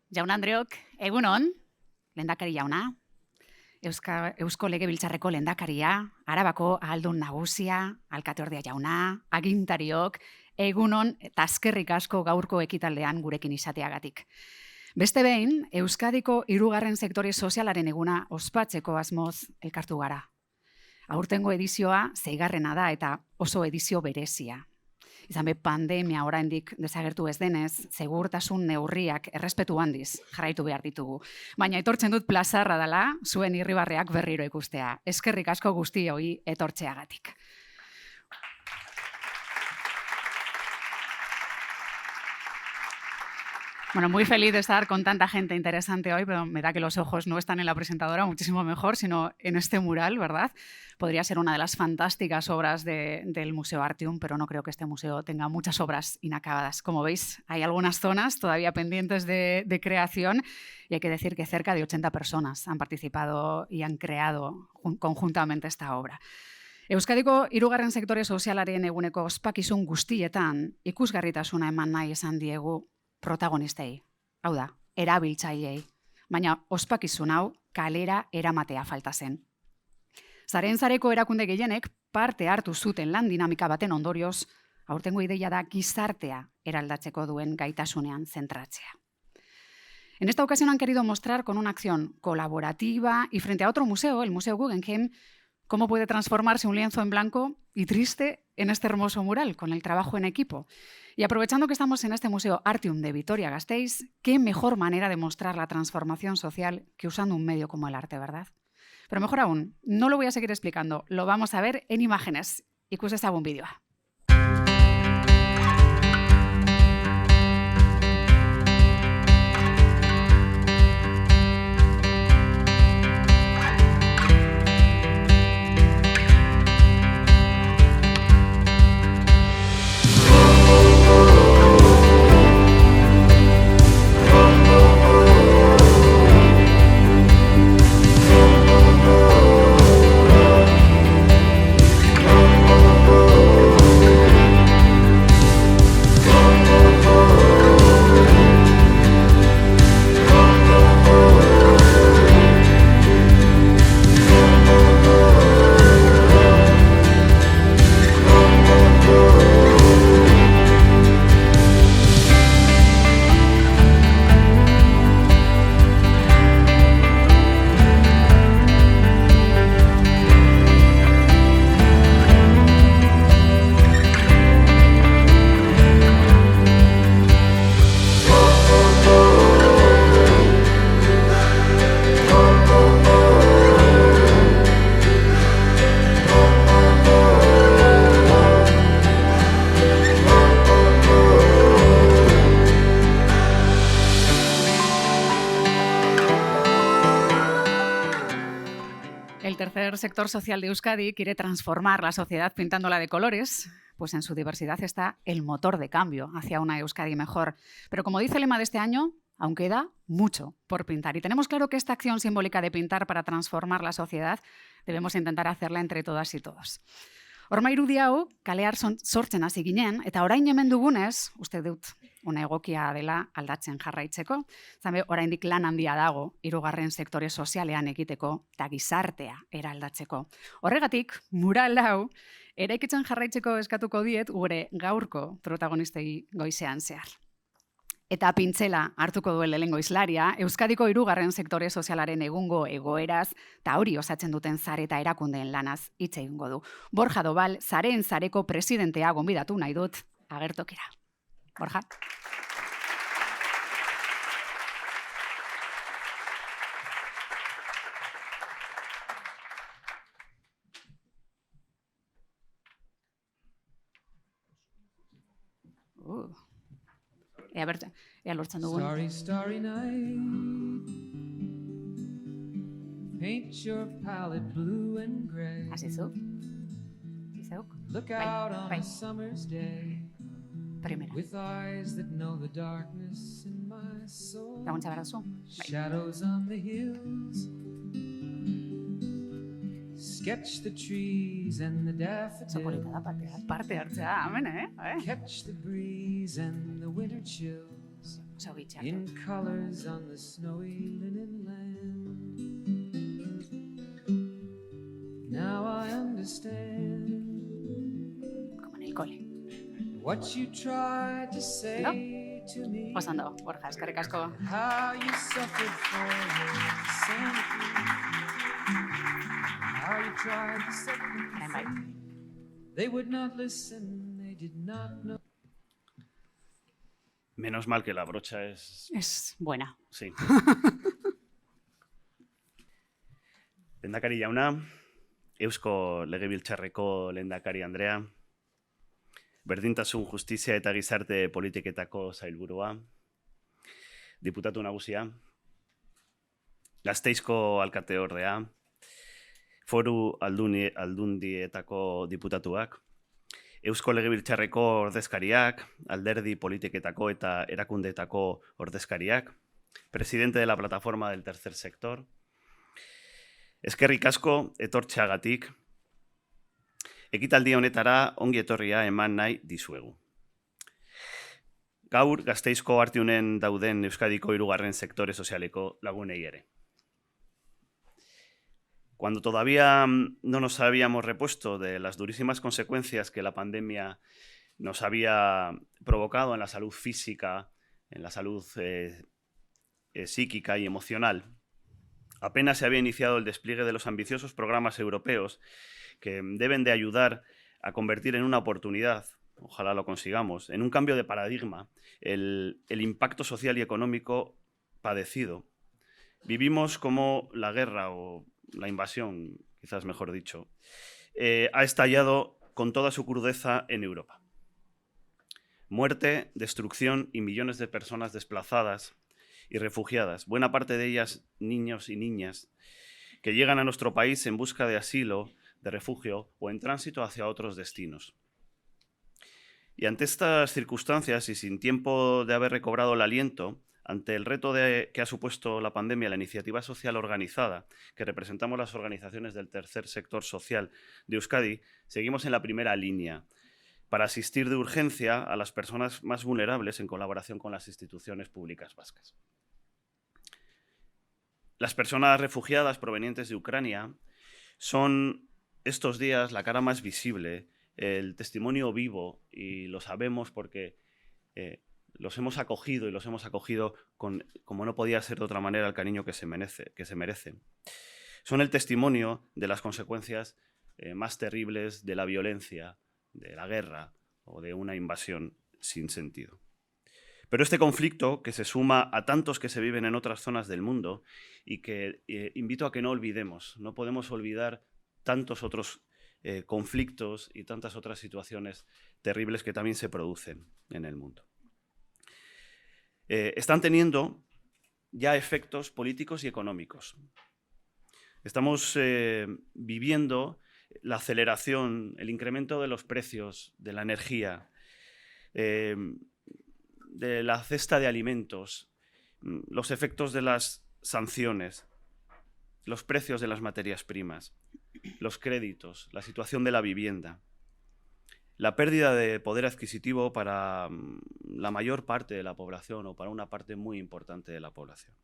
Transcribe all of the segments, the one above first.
Jaun Andreok, egunon, lehendakari jauna, Eusko Legebiltzarreko lehendakaria, Arabako ahaldun nagusia, alkateordea jauna, agintariok, egunon eta eskerrik asko gaurko ekitaldean gurekin izateagatik. Beste behin, Euskadiko 3. sektore sozialaren eguna ospatzeko asmoz elkartu gara. Aurtengo edizioa 6. da eta oso edizio berezia. Izan be, pandemia oraindik desagertu ez denez, segurtasun neurriak errespetu handiz jarraitu behar ditugu. Baina etortzen dut plazarra dela, zuen irribarreak berriro ikustea. Eskerrik asko guztioi etortzeagatik. Bueno, muy feliz de estar con tanta gente interesante hoy, pero me da que los ojos no están en la presentadora, muchísimo mejor, sino en este mural, ¿verdad? Podría ser una de las fantásticas obras del Museo Artium, pero no creo que este museo tenga muchas obras inacabadas. Como veis, hay algunas zonas todavía pendientes de creación y hay que decir que cerca de 80 personas han participado y han creado conjuntamente esta obra. Euskadiko 3. sektore sozialaren eguneko ospakizun guztietan ikusgarritasuna eman nahi esan diegu protagonistei, hau da, erabiltzaileei, baina ospakizun hau kalera eramatea falta zen. Zaren zareko erakunde gehienek parte hartu zuten lan dinamika baten ondorioz, aurtengo ideia da gizartea eraldatzeko duen gaitasunean zentratzea. En esta ocasión han querido mostrar con una acción colaborativa y frente a otro museo, el Museo Guggenheim, cómo puede transformarse un lienzo en blanco y triste en este hermoso mural, con el trabajo en equipo. Y aprovechando que estamos en este Museo Artium de Vitoria-Gasteiz, qué mejor manera de mostrar la transformación social que usando un medio como el arte, ¿verdad? Pero mejor aún, no lo voy a seguir explicando, lo vamos a ver en imágenes. Ikus ezagun bideoa. El tercer sector social de Euskadi quiere transformar la sociedad pintándola de colores, pues en su diversidad está el motor de cambio hacia una Euskadi mejor. Pero como dice el lema de este año, aún queda mucho por pintar. Y tenemos claro que esta acción simbólica de pintar para transformar la sociedad debemos intentar hacerla entre todas y todos. Horma irudi hau, kalear sortzen hasi ginen, eta orain hemen dugunez, uste dut, una egokia dela aldatzen jarraitzeko, zabe, oraindik lan handia dago 3. sektore sozialean egiteko eta gizartea eraldatzeko. Horregatik, mural hau, eraikitzen jarraitzeko eskatuko diet gure gaurko protagonistei goizean zehar. Eta pintzela hartuko duen lehengo hizlaria, Euskadiko 3. sektore sozialaren egungo egoeraz, eta hori osatzen duten zare eta erakundeen lanaz hitz egingo du. Borja Dobal, Zareen Zareko presidentea gonbidatu nahi dut agertokira. Borja. Ea lortzen dugun. Starry, starry night. Paint your palette blue and gray. Hasizu. Izeuk. Look out on a summer's day. Primera. With eyes that know the darkness in my soul. Laguntza behar duzu. Shadows on the hills. Sketch the trees and the daffodils. Polita da parte hartzea, hemen, Catch the breeze and the winter chills. in colors on the snowy linen land. Now I understand Como en el cole. what you tried to say to me, Oso ondo, Borja, eskerrik asko. how you suffered for your sanity, how you tried to set them Orain bai. free. They would not listen, they did not know. Menos mal que la brocha es... Es buena. Sí. Lehendakari jauna, Eusko Legebiltzarreko lehendakari Andrea, Berdintasun, Justizia eta Gizarte Politiketako sailburua, diputatu nagusia, Gasteizko alkateordea, Foru Aldundietako diputatuak, Eusko Legebiltzarreko ordezkariak, alderdi politiketako eta erakundeetako ordezkariak, presidente de la plataforma del tercer sector, eskerrik asko etortzeagatik, ekitaldi honetara ongi etorria eman nahi dizuegu. Gaur Gasteizko Artiunen dauden Euskadiko 3. sektore sozialeko lagunei ere. Cuando todavía no nos habíamos repuesto de las durísimas consecuencias que la pandemia nos había provocado en la salud física, en la salud psíquica y emocional, apenas se había iniciado el despliegue de los ambiciosos programas europeos que deben de ayudar a convertir en una oportunidad, ojalá lo consigamos, en un cambio de paradigma, el impacto social y económico padecido. Vivimos como la guerra o la invasión, quizás mejor dicho, ha estallado con toda su crudeza en Europa. Muerte, destrucción y millones de personas desplazadas y refugiadas, buena parte de ellas niños y niñas, que llegan a nuestro país en busca de asilo, de refugio o en tránsito hacia otros destinos. Y ante estas circunstancias y sin tiempo de haber recobrado el aliento, ante el reto que ha supuesto la pandemia, la iniciativa social organizada, que representamos las organizaciones del tercer sector social de Euskadi, seguimos en la primera línea para asistir de urgencia a las personas más vulnerables en colaboración con las instituciones públicas vascas. Las personas refugiadas provenientes de Ucrania son estos días la cara más visible, el testimonio vivo, y lo sabemos porque los hemos acogido y los hemos acogido con, como no podía ser de otra manera, el cariño que se merecen. Son el testimonio de las consecuencias más terribles de la violencia, de la guerra o de una invasión sin sentido. Pero este conflicto, que se suma a tantos que se viven en otras zonas del mundo y que invito a que no olvidemos, no podemos olvidar tantos otros conflictos y tantas otras situaciones terribles que también se producen en el mundo. Están teniendo ya efectos políticos y económicos. Estamos viviendo la aceleración, el incremento de los precios de la energía, de la cesta de alimentos, los efectos de las sanciones, los precios de las materias primas, los créditos, la situación de la vivienda, la pérdida de poder adquisitivo para la mayor parte de la población o para una parte muy importante de la población.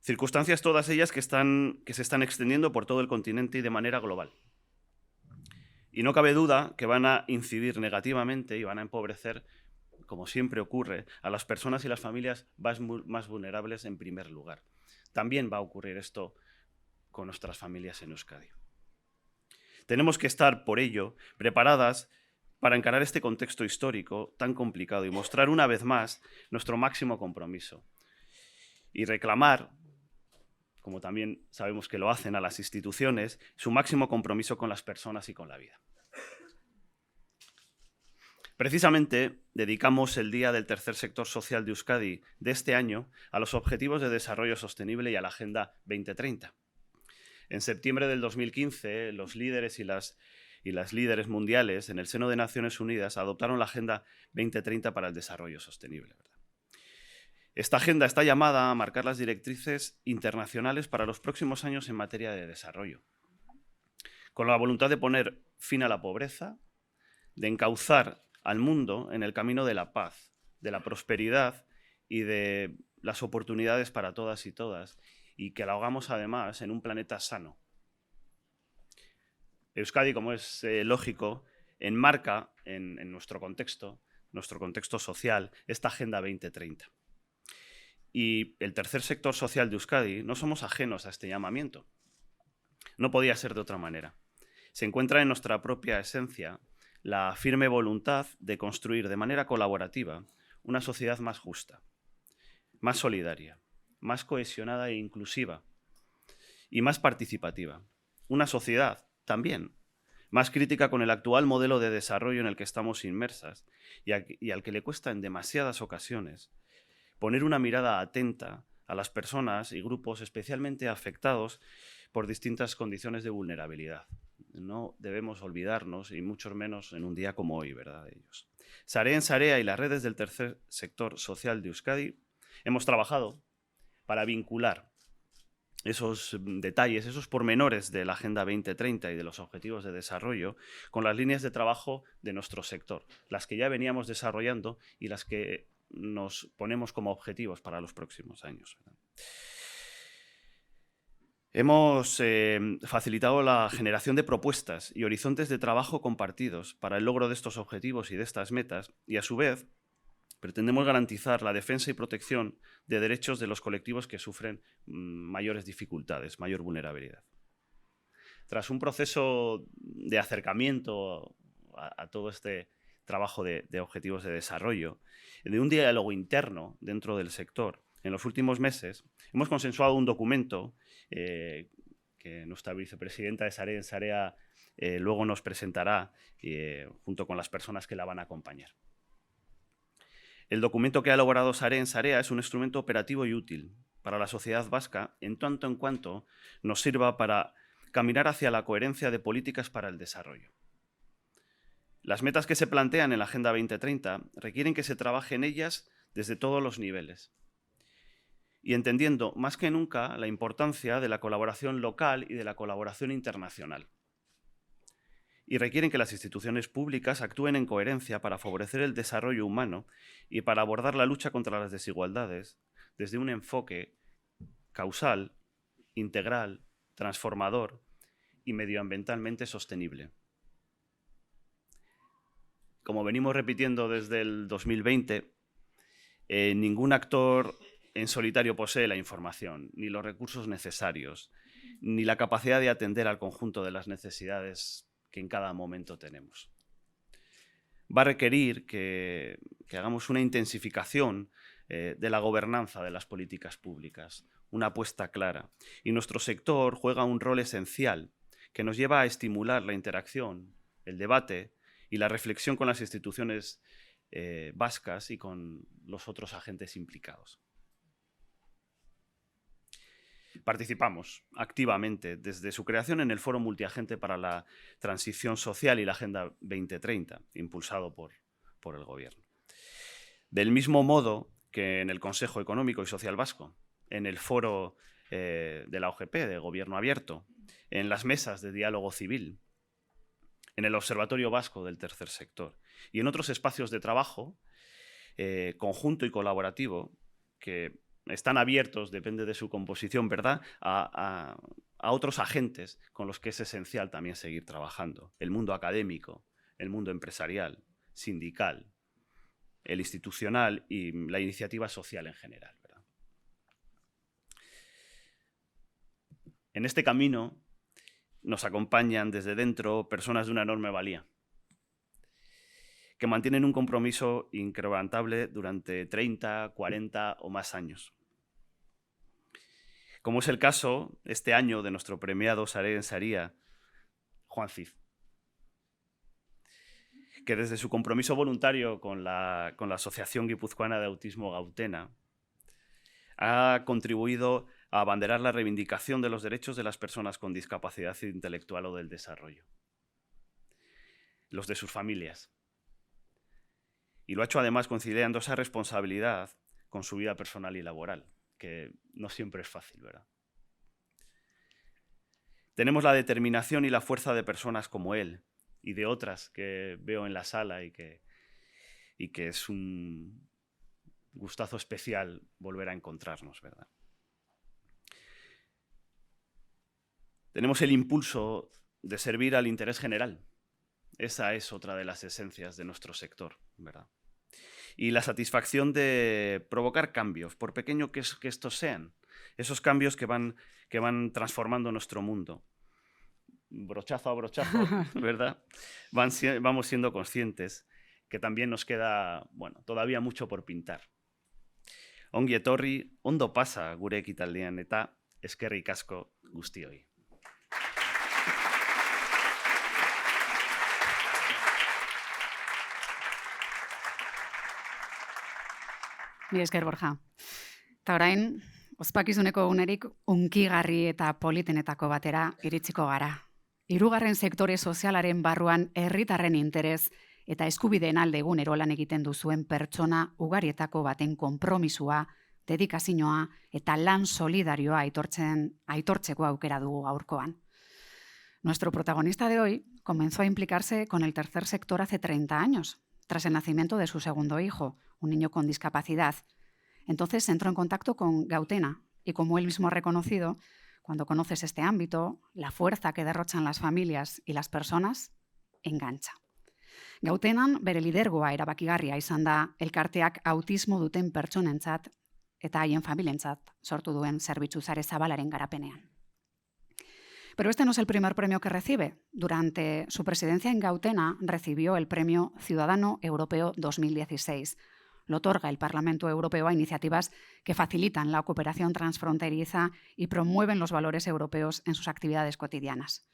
Circunstancias todas ellas que se están extendiendo por todo el continente y de manera global. Y no cabe duda que van a incidir negativamente y van a empobrecer, como siempre ocurre, a las personas y las familias más vulnerables en primer lugar. También va a ocurrir esto con nuestras familias en Euskadi. Tenemos que estar, por ello, preparadas para encarar este contexto histórico tan complicado y mostrar una vez más nuestro máximo compromiso. Y reclamar, como también sabemos que lo hacen a las instituciones, su máximo compromiso con las personas y con la vida. Precisamente dedicamos el Día del Tercer Sector Social de Euskadi de este año a los Objetivos de Desarrollo Sostenible y a la Agenda 2030. En septiembre del 2015, los líderes y las líderes mundiales en el seno de Naciones Unidas adoptaron la Agenda 2030 para el Desarrollo Sostenible, ¿verdad? Esta agenda está llamada a marcar las directrices internacionales para los próximos años en materia de desarrollo, con la voluntad de poner fin a la pobreza, de encauzar al mundo en el camino de la paz, de la prosperidad y de las oportunidades para todas y todas, y que lo hagamos además en un planeta sano. Euskadi, como es lógico, enmarca en nuestro contexto social, esta Agenda 2030. Y el tercer sector social de Euskadi no somos ajenos a este llamamiento. No podía ser de otra manera. Se encuentra en nuestra propia esencia la firme voluntad de construir de manera colaborativa una sociedad más justa, más solidaria, más cohesionada e inclusiva y más participativa. Una sociedad también más crítica con el actual modelo de desarrollo en el que estamos inmersas y al que le cuesta en demasiadas ocasiones poner una mirada atenta a las personas y grupos especialmente afectados por distintas condiciones de vulnerabilidad. No debemos olvidarnos, y mucho menos en un día como hoy, ¿verdad?, de ellos. Sareen Sarea y las redes del tercer sector social de Euskadi hemos trabajado para vincular esos detalles, esos pormenores de la Agenda 2030 y de los Objetivos de Desarrollo con las líneas de trabajo de nuestro sector, las que ya veníamos desarrollando y las que nos ponemos como objetivos para los próximos años, ¿verdad? Hemos facilitado la generación de propuestas y horizontes de trabajo compartidos para el logro de estos objetivos y de estas metas, y a su vez pretendemos garantizar la defensa y protección de derechos de los colectivos que sufren mayores dificultades, mayor vulnerabilidad. Tras un proceso de acercamiento a todo este trabajo de objetivos de desarrollo, de un diálogo interno dentro del sector, en los últimos meses hemos consensuado un documento que nuestra vicepresidenta de Sareen Sarea luego nos presentará junto con las personas que la van a acompañar. El documento que ha elaborado Sareen Sarea es un instrumento operativo y útil para la sociedad vasca en tanto en cuanto nos sirva para caminar hacia la coherencia de políticas para el desarrollo. Las metas que se plantean en la Agenda 2030 requieren que se trabaje en ellas desde todos los niveles y entendiendo más que nunca la importancia de la colaboración local y de la colaboración internacional. Y requieren que las instituciones públicas actúen en coherencia para favorecer el desarrollo humano y para abordar la lucha contra las desigualdades desde un enfoque causal, integral, transformador y medioambientalmente sostenible. Como venimos repitiendo desde el 2020, ningún actor en solitario posee la información, ni los recursos necesarios, ni la capacidad de atender al conjunto de las necesidades que en cada momento tenemos. Va a requerir que hagamos una intensificación de la gobernanza de las políticas públicas, una apuesta clara. Y nuestro sector juega un rol esencial que nos lleva a estimular la interacción, el debate y la reflexión con las instituciones vascas y con los otros agentes implicados. Participamos activamente desde su creación en el Foro Multiagente para la Transición Social y la Agenda 2030, impulsado por el Gobierno. Del mismo modo que en el Consejo Económico y Social Vasco, en el Foro de la OGP, de Gobierno Abierto, en las mesas de diálogo civil, en el Observatorio Vasco del Tercer Sector y en otros espacios de trabajo conjunto y colaborativo que están abiertos, depende de su composición, ¿verdad?, a otros agentes con los que es esencial también seguir trabajando. El mundo académico, el mundo empresarial, sindical, el institucional y la iniciativa social en general, ¿verdad? En este camino nos acompañan desde dentro personas de una enorme valía, que mantienen un compromiso inquebrantable durante 30, 40 o más años. Como es el caso este año de nuestro premiado Sareen Sarea, Juan Cid, que desde su compromiso voluntario con la Asociación Guipuzcoana de Autismo Gautena ha contribuido a abanderar la reivindicación de los derechos de las personas con discapacidad intelectual o del desarrollo, los de sus familias. Y lo ha hecho además conciliando esa responsabilidad con su vida personal y laboral, que no siempre es fácil, ¿verdad? Tenemos la determinación y la fuerza de personas como él y de otras que veo en la sala y que es un gustazo especial volver a encontrarnos, ¿verdad? Tenemos el impulso de servir al interés general. Esa es otra de las esencias de nuestro sector, ¿verdad? Y la satisfacción de provocar cambios, por pequeño que estos sean, esos cambios que van transformando nuestro mundo. Brochazo a brochazo, ¿verdad? Vamos siendo conscientes que también nos queda, bueno, todavía mucho por pintar. Ongi etorri, ondo pasa gure ekitaldian eta eskerrik asko guztioi. Mila esker, Borja. Eta orain, ospakizuneko unerik unkigarri eta politenetako batera iritsiko gara. Hirugarren sektore sozialaren barruan herritarren interes eta eskubideen alde egunero lan egiten duzuen pertsona ugarietako baten konpromisua, dedikazioa eta lan solidarioa aitortzeko aukera dugu gaurkoan. Nuestro protagonista de hoy comenzó a implicarse con el tercer sector hace 30 años, tras el nacimiento de su segundo hijo, un niño con discapacidad. Entonces entró en contacto con Gautena y, como él mismo ha reconocido, cuando conoces este ámbito, la fuerza que derrochan las familias y las personas engancha. Gautenan bere lidergoa erabakigarria izan da elkarteak autismo duten pertsonentzat eta haien familientzat sortu duen zerbitzu sare zabalaren garapenean. Pero este no es el primer premio que recibe. Durante su presidencia en Gautena recibió el Premio Ciudadano Europeo 2016. Lo otorga el Parlamento Europeo a iniciativas que facilitan la cooperación transfronteriza y promueven los valores europeos en sus actividades cotidianas.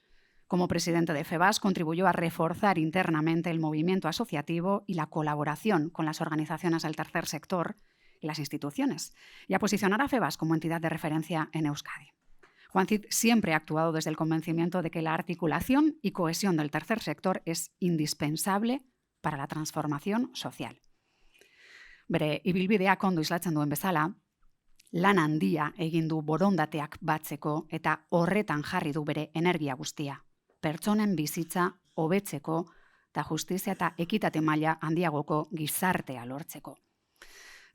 Como presidente de FEBAS, contribuyó a reforzar internamente el movimiento asociativo y la colaboración con las organizaciones del tercer sector y las instituciones, y a posicionar a FEBAS como entidad de referencia en Euskadi. Juan Cid siempre ha actuado desde el convencimiento de que la articulación y cohesión del tercer sector es indispensable para la transformación social. Bere ibilbideak ondo islatzen duen bezala, lan handia egin du borondateak batzeko eta horretan jarri du bere energia guztia. Pertsonen bizitza hobetzeko eta justizia eta ekitate maila handiagoko gizartea lortzeko.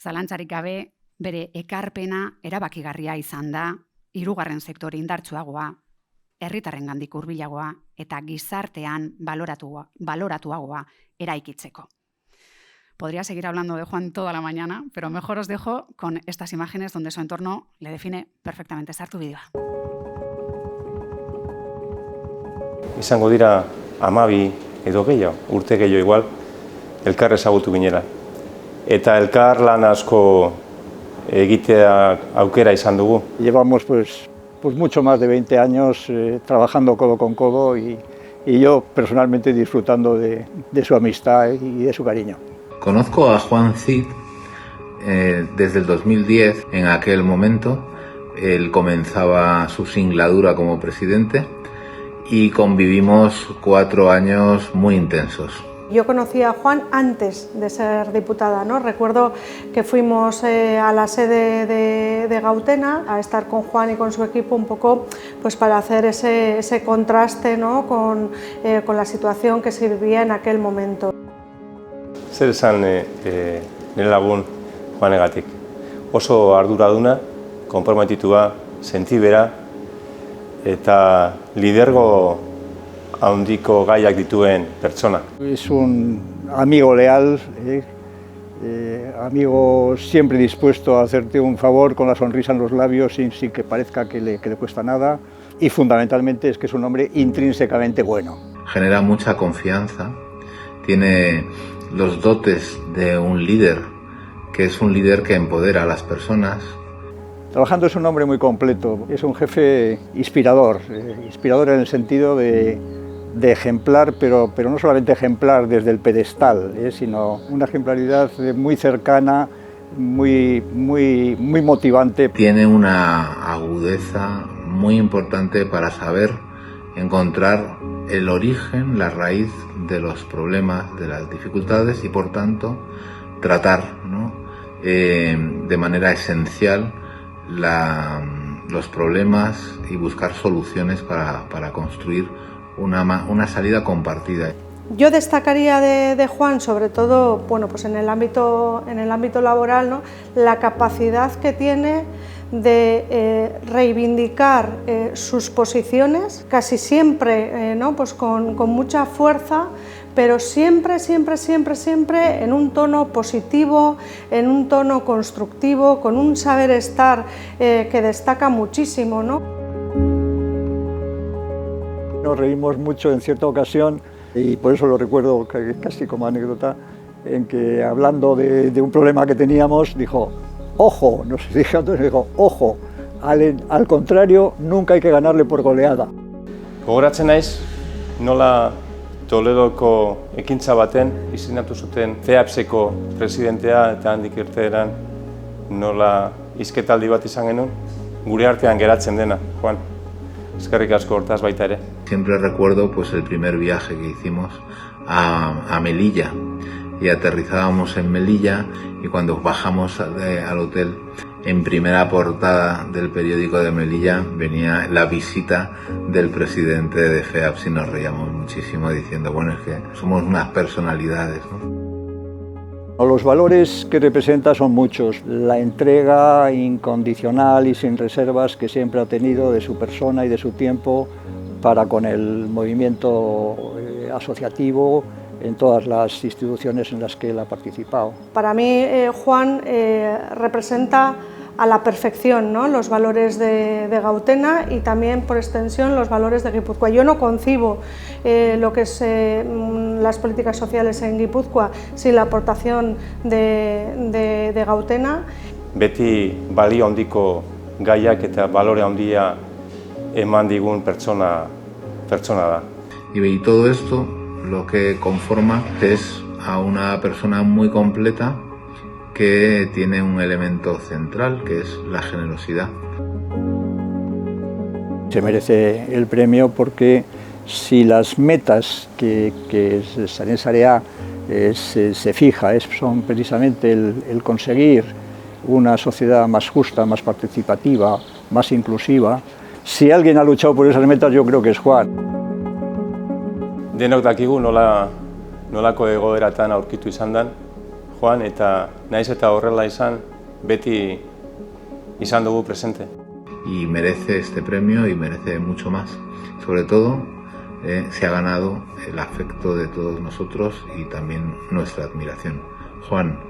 Zalantzarik gabe, bere ekarpena erabakigarria izan da, hirugarren sektore indartsuagoa, herritarrengandik hurbilagoa eta gizartean baloratuagoa eraikitzeko. Podría seguir hablando de Juan toda la mañana, pero mejor os dejo con estas imágenes donde su entorno le define perfectamente. Sartu bideoa. Izango dira 12 edo gehiago, urte gehiago igual, elkar ezagutu ginela. Eta elkar lan asko egitea aukera izan dugu. Llevamos pues mucho más de 20 años trabajando codo con codo y yo personalmente disfrutando de su amistad y de su cariño. Conozco a Juan Cid desde el 2010. En aquel momento él comenzaba su singladura como presidente y convivimos 4 años muy intensos. Yo conocí a Juan antes de ser diputada, ¿no? Recuerdo que fuimos a la sede de Gautena a estar con Juan y con su equipo un poco pues para hacer ese contraste, ¿no? con la situación que se vivía en aquel momento. Zer esan nire lagun Juanegatik. Oso arduraduna, konprometitua, sentibera eta lidergo handiko gaiak dituen pertsona. Es un amigo leal, amigo siempre dispuesto a hacerte un favor con la sonrisa en los labios sin que parezca que le cuesta nada, y fundamentalmente es que es un hombre intrínsecamente bueno. Genera mucha confianza, tiene los dotes de un líder, que es un líder que empodera a las personas. Trabajando es un hombre muy completo, es un jefe inspirador, inspirador en el sentido de ejemplar, pero no solamente ejemplar desde el pedestal, sino una ejemplaridad muy cercana, muy motivante. Tiene una agudeza muy importante para saber encontrar el origen, la raíz de los problemas, de las dificultades y por tanto tratar, ¿no? De manera esencial los problemas y buscar soluciones para construir una salida compartida. Yo destacaría de Juan, sobre todo, bueno, pues en el ámbito laboral, ¿no?, la capacidad que tiene de reivindicar sus posiciones, casi siempre ¿no?, pues con mucha fuerza, pero siempre en un tono positivo, en un tono constructivo, con un saber estar que destaca muchísimo, ¿no? Nos reímos mucho en cierta ocasión, y por eso lo recuerdo casi como anécdota, en que hablando de un problema que teníamos, dijo: ojo, nos dije entonces, dijo, ojo, al contrario, nunca hay que ganarle por goleada. Gogoratzen naiz, nola Toledoko ekintza baten izendatu zuten FEAPSeko presidentea eta handik irteeran nola hizketaldi bat izan genuen, gure artean geratzen dena, Juan. Eskerrik asko hortaz baita ere. Siempre recuerdo pues el primer viaje que hicimos a Melilla, y aterrizábamos en Melilla, y cuando bajamos al hotel, en primera portada del periódico de Melilla venía la visita del presidente de FEAPS, y nos reíamos muchísimo diciendo, bueno, es que somos unas personalidades, ¿no? Los valores que representa son muchos: la entrega incondicional y sin reservas que siempre ha tenido de su persona y de su tiempo para con el movimiento asociativo en todas las instituciones en las que él ha participado. Para mí, Juan representa a la perfección, ¿no?, los valores de Gautena y también, por extensión, los valores de Guipúzcoa. Yo no concibo lo que es las políticas sociales en Guipúzcoa sin la aportación de Gautena. Beti balio handiko gaiak eta balore handia eman digun pertsona da. Y todo esto lo que conforma es a una persona muy completa, que tiene un elemento central, que es la generosidad. Se merece el premio porque si las metas que Sarien Sarea se fija son precisamente el conseguir una sociedad más justa, más participativa, más inclusiva, si alguien ha luchado por esas metas, yo creo que es Juan. Denok dakigu nolako egoeratan aurkitu izan den Juan, eta naiz eta horrela izan, beti izan dugu presente. Y merece este premio y merece mucho más. Sobre todo, se ha ganado el afecto de todos nosotros y también nuestra admiración. Juan,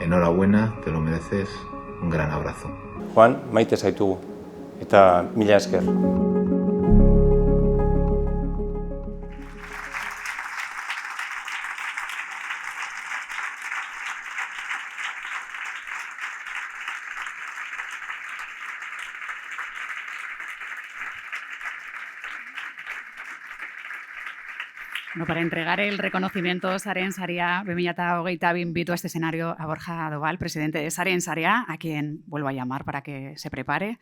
enhorabuena, te lo mereces, un gran abrazo. Juan, maite zaitugu, eta mila esker. Bueno, para entregar el reconocimiento Sarien Sarea 2022 invito a este escenario a Borja Doval, presidente de Sarien Sarea, a quien vuelvo a llamar para que se prepare.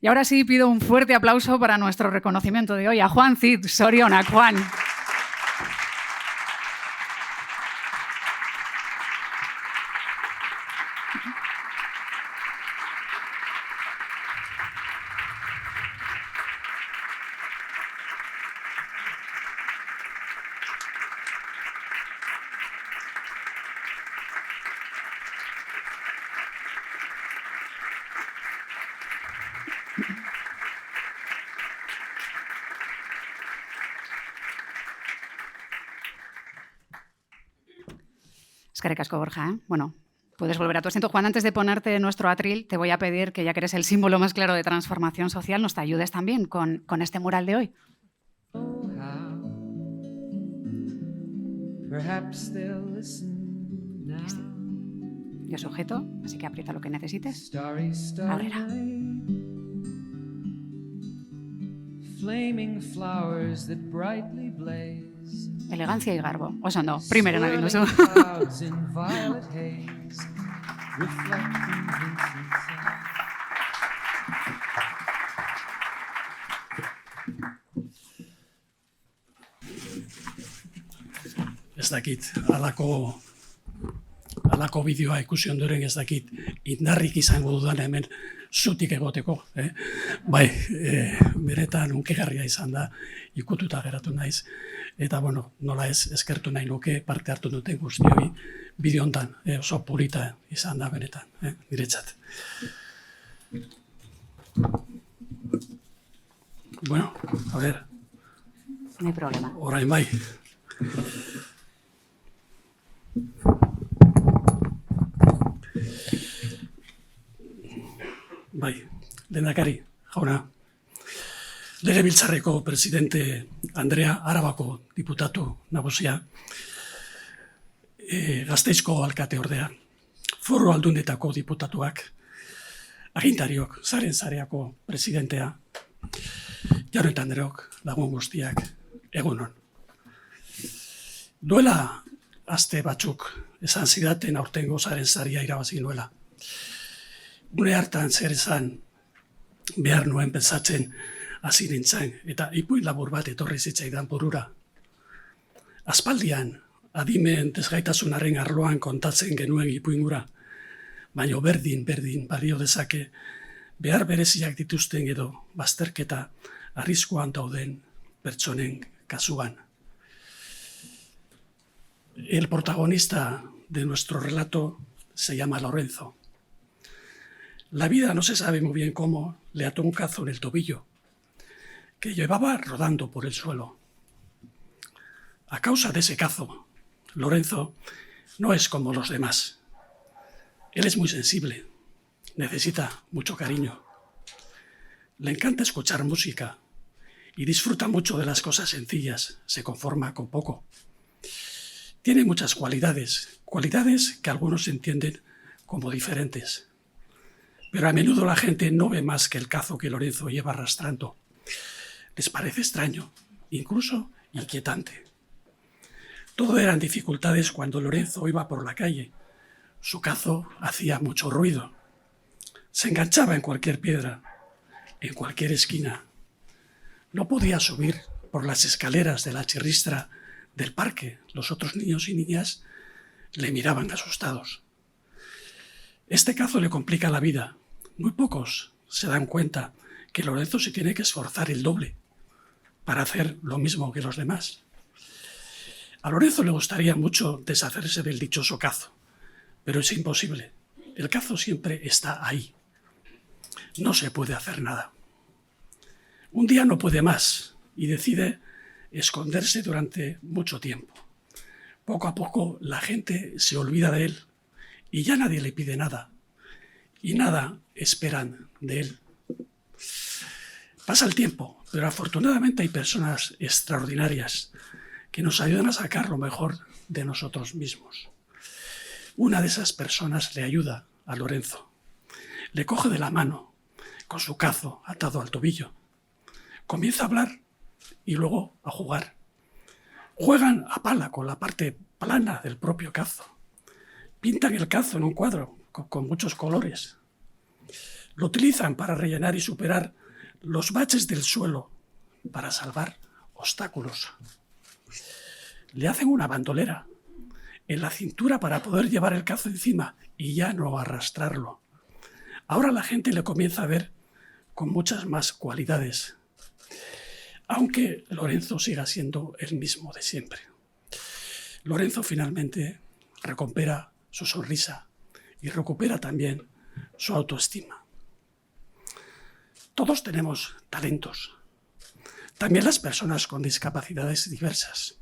Y ahora sí pido un fuerte aplauso para nuestro reconocimiento de hoy a Juan Cid Zorionak. Juan. Eskerrik asko, Borja. Bueno, puedes volver a tu asiento. Juan, antes de ponerte nuestro atril, te voy a pedir que, ya que eres el símbolo más claro de transformación social, nos te ayudes también con este mural de hoy. Yo sujeto, así que aprieta lo que necesites. Aurrera. Elegancia y garbo. Oso no, primero nahi duzu. Ez dakit, halako bideoa ikusi ondoren ez dakit indarrik izango dudan hemen zutik egoteko. Bai, beretan unkegarria izan da, ikututa geratu naiz. Eta, bueno, nola ez eskertu nahi nuke parte hartu duten guztioi bideo hontan, oso polita izan da benetan, niretzat. Bueno, a ver. No hay problema. Orain bai. Bai, lehendakari, jauna. Legebiltzarreko presidente Andrea, Arabako diputatu nagusia, Gasteizko alkate ordea, Foru Aldundetako diputatuak, agintariok, Zaren Zareako presidentea, Jaun eta Andreok, lagun guztiak, egunon. Duela aste batzuk esan zidaten aurtengo Zaren Saria irabazi nuela. Gure hartan zer esan behar nuen pentsatzen hasi nintzen, eta ipuin labur bat etorri zitzaidan burura. Aspaldian, adimen desgaitasunaren arloan kontatzen genuen ipuingura, baina berdin balio dezake behar bereziak dituzten edo bazterketa arriskuan dauden pertsonen kasuan. El protagonista de nuestro relato se llama Lorenzo. La vida, no se sabe muy bien cómo, le ató un cazo en el tobillo, que llevaba rodando por el suelo. A causa de ese cazo, Lorenzo no es como los demás. Él es muy sensible, necesita mucho cariño. Le encanta escuchar música y disfruta mucho de las cosas sencillas, se conforma con poco. Tiene muchas cualidades que algunos entienden como diferentes. Pero a menudo la gente no ve más que el cazo que Lorenzo lleva arrastrando. Les parece extraño, incluso inquietante. Todo eran dificultades cuando Lorenzo iba por la calle. Su cazo hacía mucho ruido. Se enganchaba en cualquier piedra, en cualquier esquina. No podía subir por las escaleras de la chirristra del parque. Los otros niños y niñas le miraban asustados. Este cazo le complica la vida. Muy pocos se dan cuenta que Lorenzo se tiene que esforzar el doble para hacer lo mismo que los demás. A Lorenzo le gustaría mucho deshacerse del dichoso cazo, pero es imposible. El cazo siempre está ahí. No se puede hacer nada. Un día no puede más y decide esconderse durante mucho tiempo. Poco a poco la gente se olvida de él y ya nadie le pide nada. Y nada esperan de él. Pasa el tiempo, pero afortunadamente hay personas extraordinarias que nos ayudan a sacar lo mejor de nosotros mismos. Una de esas personas le ayuda a Lorenzo. Le coge de la mano, con su cazo atado al tobillo. Comienza a hablar y luego a jugar. Juegan a pala con la parte plana del propio cazo. Pintan el cazo en un cuadro con muchos colores. Lo utilizan para rellenar y superar los baches del suelo, para salvar obstáculos. Le hacen una bandolera en la cintura para poder llevar el cazo encima y ya no arrastrarlo. Ahora la gente le comienza a ver con muchas más cualidades, aunque Lorenzo siga siendo el mismo de siempre. Lorenzo finalmente recupera su sonrisa y recupera también su autoestima. Todos tenemos talentos. También las personas con discapacidades diversas.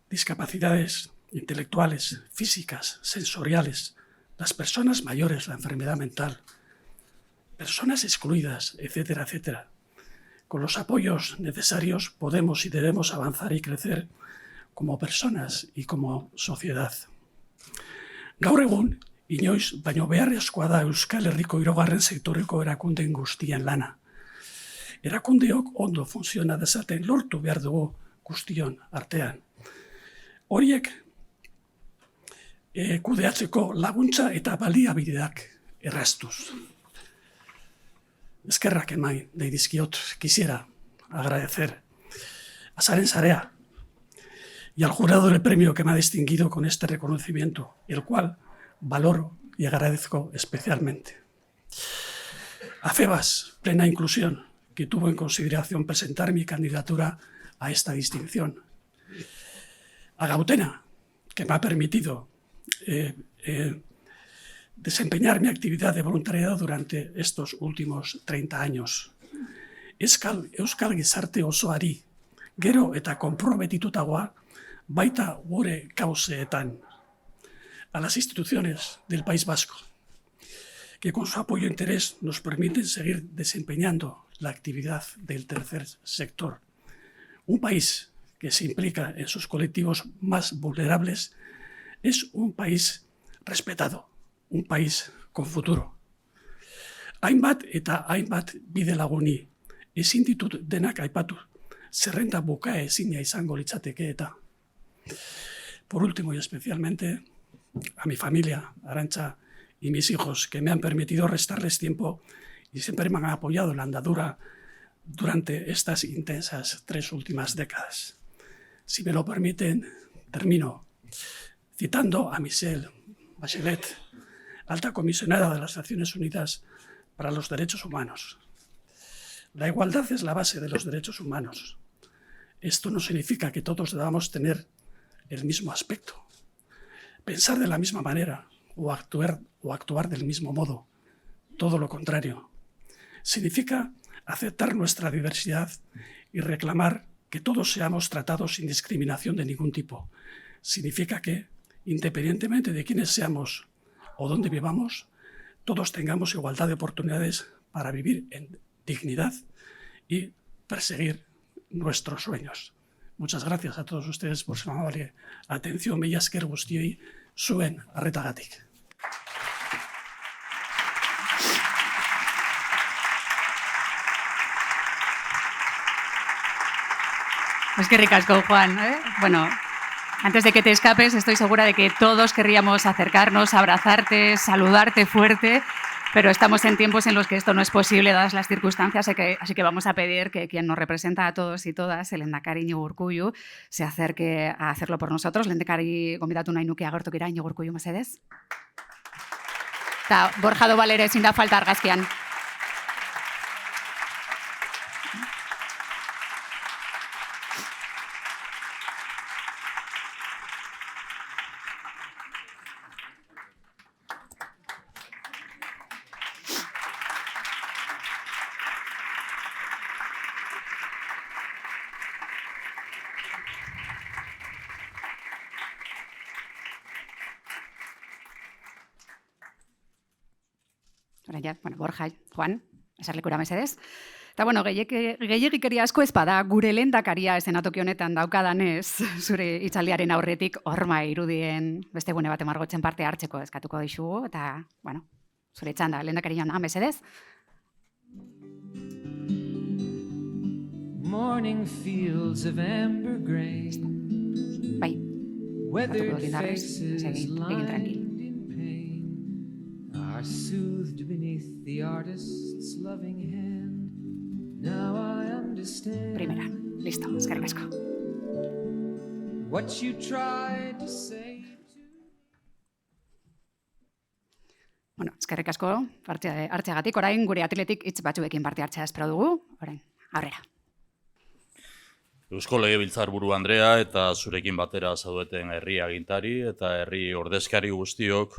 Discapacidades intelectuales, físicas, sensoriales, las personas mayores, la enfermedad mental, personas excluidas, etcétera, etcétera. Con los apoyos necesarios podemos y debemos avanzar y crecer como personas y como sociedad. Gaur egun, inoiz baino beharrezkoa da Euskal Herriko hirugarren sektoreko erakundeen guztien lana. Erakundeok ondo funtziona dezaten lortu behar dugu guztion artean. Horiek kudeatzeko laguntza eta baliabideak erraztuz. Eskerrak eman nahi dizkiot, quisiera agradecer a Zaren Sarea y al jurado del premio que me ha distinguido con este reconocimiento, el cual valoro y agradezco especialmente. A FEBAS, Plena Inclusión, que tuvo en consideración presentar mi candidatura a esta distinción. A Gautena, que me ha permitido desempeñar mi actividad de voluntariado durante estos últimos 30 años. Euskal gizarte osoari, gero eta konprometitutagoa, baita gure kauseetan. A las instituciones del País Vasco, que con su apoyo e interés nos permiten seguir desempeñando la actividad del tercer sector. Un país que se implica en sus colectivos más vulnerables es un país respetado, un país con futuro. Hainbat eta hainbat bide laguni, ezin ditut denak aipatu, zerrenda bukaezina izango litzateke eta. Por último y especialmente a mi familia, Arantxa y mis hijos, que me han permitido restarles tiempo y siempre me han apoyado en la andadura durante estas intensas 3 últimas décadas. Si me lo permiten, termino citando a Michelle Bachelet, alta comisionada de las Naciones Unidas para los Derechos Humanos. La igualdad es la base de los derechos humanos. Esto no significa que todos debamos tener el mismo aspecto, pensar de la misma manera o actuar del mismo modo. Todo lo contrario. Significa aceptar nuestra diversidad y reclamar que todos seamos tratados sin discriminación de ningún tipo. Significa que, independientemente de quiénes seamos o dónde vivamos, todos tengamos igualdad de oportunidades para vivir en dignidad y perseguir nuestros sueños. Muchas gracias a todos ustedes por su amable atención. Mila esker guztioi zuen arretagatik. Eskerrik asko, Juan. Bueno, antes de que te escapes, estoy segura de que todos querríamos acercarnos, abrazarte, saludarte fuerte, pero estamos en tiempos en los que esto no es posible, dadas las circunstancias, así que vamos a pedir que quien nos representa a todos y todas, el lehendakari Iñigo Urkullu, se acerque a hacerlo por nosotros. Lehendakari gonbidatu nahi nuke agertokira Iñigo Urkullu, mesedez. Eta Borja Dobal ere ezin da falta argazkian. Bueno, Borja, Juan, esarlekura mesedez. Eta bueno, gehiagikeria asko ez bada, gure lehendakaria eszenatoki honetan daukadanez, zure hitzaldiaren aurretik horma irudien beste gune bat emargotzen parte hartzeko eskatuko dizugu, eta, bueno, zure txanda, lehendakari jauna, mesedez. Morning fields of amber grain. Bai, Weathered batuko dindarrez, faces egin tranquil. lined in pain are soothed beneath the artist's loving hand. Now I understand Primera, listo, eskerrik asko. what you tried to say to Bueno, eskerrik asko hartzeagatik, orain gure atletik hitz batzuekin parte hartzea espero dugu, orain, aurrera. Eusko Legebiltzarburu Andrea eta zurekin batera zaudeten herri agintari eta herri ordezkari guztiok,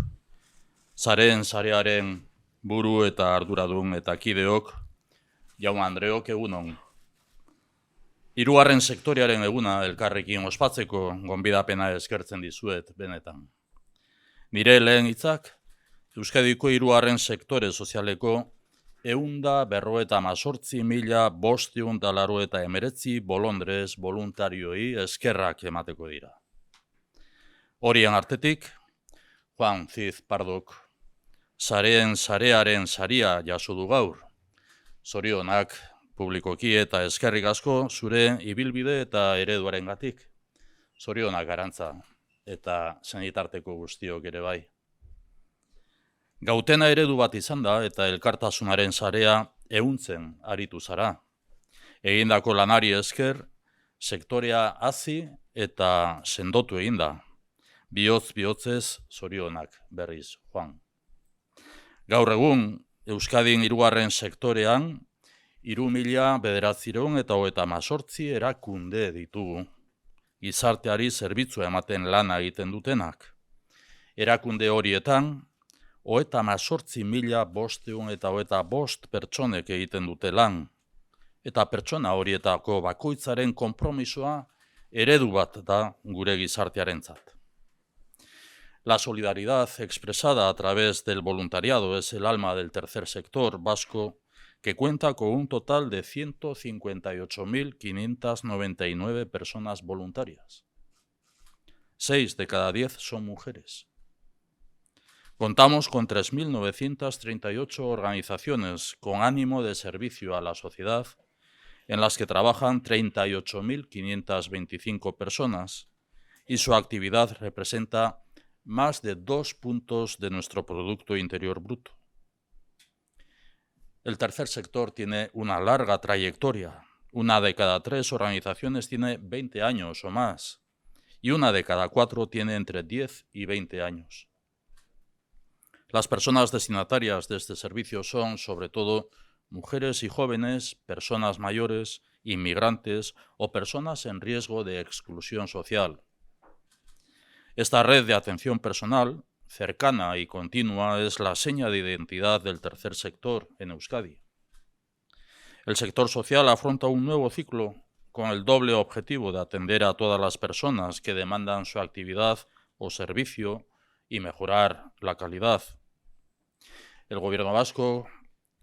sarearen buru eta arduradun eta kideok, Jaun Andreok egunon. 3. sektorearen eguna elkarrekin ospatzeko gonbidapena eskertzen dizuet benetan. Nire lehen hitzak, Euskadiko 3. sektore sozialeko 158.589 bolondrez voluntarioi eskerrak emateko dira. Horien artetik, Juan Cid Pardok, sarearen saria jaso du gaur. Zorionak publikoki eta eskerrik asko zure ibilbide eta ereduarengatik. Zorionak Arantza eta senitarteko guztiok ere bai. Gautena eredu bat izan da eta elkartasunaren sarea ehuntzen aritu zara. Egindako lanari esker, sektorea hazi eta sendotu egin da. Bihotz-bihotzez zorionak berriz, Juan. Gaur egun, Euskadin 3. sektorean, 3.938 erakunde ditugu. gizarteari zerbitzua ematen lana egiten dutenak. Erakunde horietan, 38.525 pertsonek egiten dute lan, eta pertsona horietako bakoitzaren konpromisoa eredu bat da gure gizartearentzat. La solidaridad expresada a través del voluntariado es el alma del tercer sector vasco, que cuenta con un total de 158.599 personas voluntarias. 6 de cada 10 son mujeres. Contamos con 3.938 organizaciones con ánimo de servicio a la sociedad, en las que trabajan 38.525 personas, y su actividad representa más de 2 puntos de nuestro Producto Interior Bruto. El tercer sector tiene una larga trayectoria. 1 de cada 3 organizaciones tiene 20 años o más, y 1 de cada 4 tiene entre 10 y 20 años. Las personas destinatarias de este servicio son, sobre todo, mujeres y jóvenes, personas mayores, inmigrantes o personas en riesgo de exclusión social. Esta red de atención personal, cercana y continua, es la seña de identidad del tercer sector en Euskadi. El sector social afronta un nuevo ciclo con el doble objetivo de atender a todas las personas que demandan su actividad o servicio y mejorar la calidad. El Gobierno vasco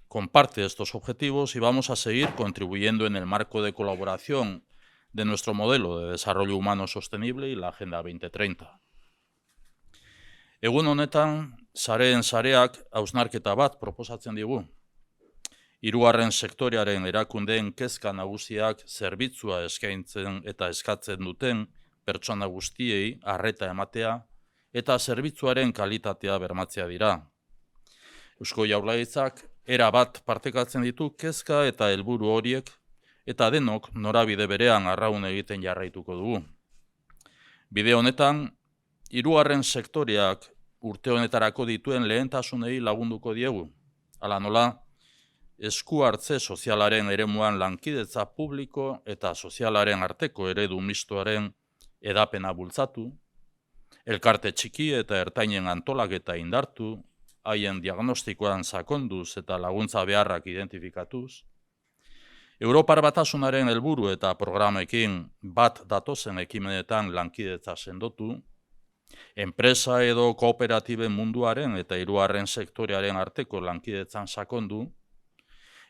comparte estos objetivos y vamos a seguir contribuyendo en el marco de colaboración de nuestro modelo de desarrollo humano sostenible y la Agenda 2030. Egun honetan, sareen sareak hausnarketa bat proposatzen digu. 3. sektorearen erakundeen kezka nagusiak zerbitzua eskaintzen eta eskatzen duten pertsona guztiei arreta ematea eta zerbitzuaren kalitatea bermatzea dira. Eusko Jaurlaritzak erabat partekatzen ditu kezka eta helburu horiek, eta denok norabide berean arraun egiten jarraituko dugu. Bide honetan, 3. sektoreak urte honetarako dituen lehentasunei lagunduko diegu. Hala nola, esku hartze sozialaren eremuan lankidetza publiko eta sozialaren arteko eredu mistoaren edapena bultzatu, elkarte txiki eta ertainen antolaketa indartu, haien diagnostikoan sakonduz eta laguntza beharrak identifikatuz, Europar Batasunaren helburu eta programekin bat datozen ekimenetan lankidetza sendotu, enpresa edo kooperatiben munduaren eta 3. sektorearen arteko lankidetzan sakondu,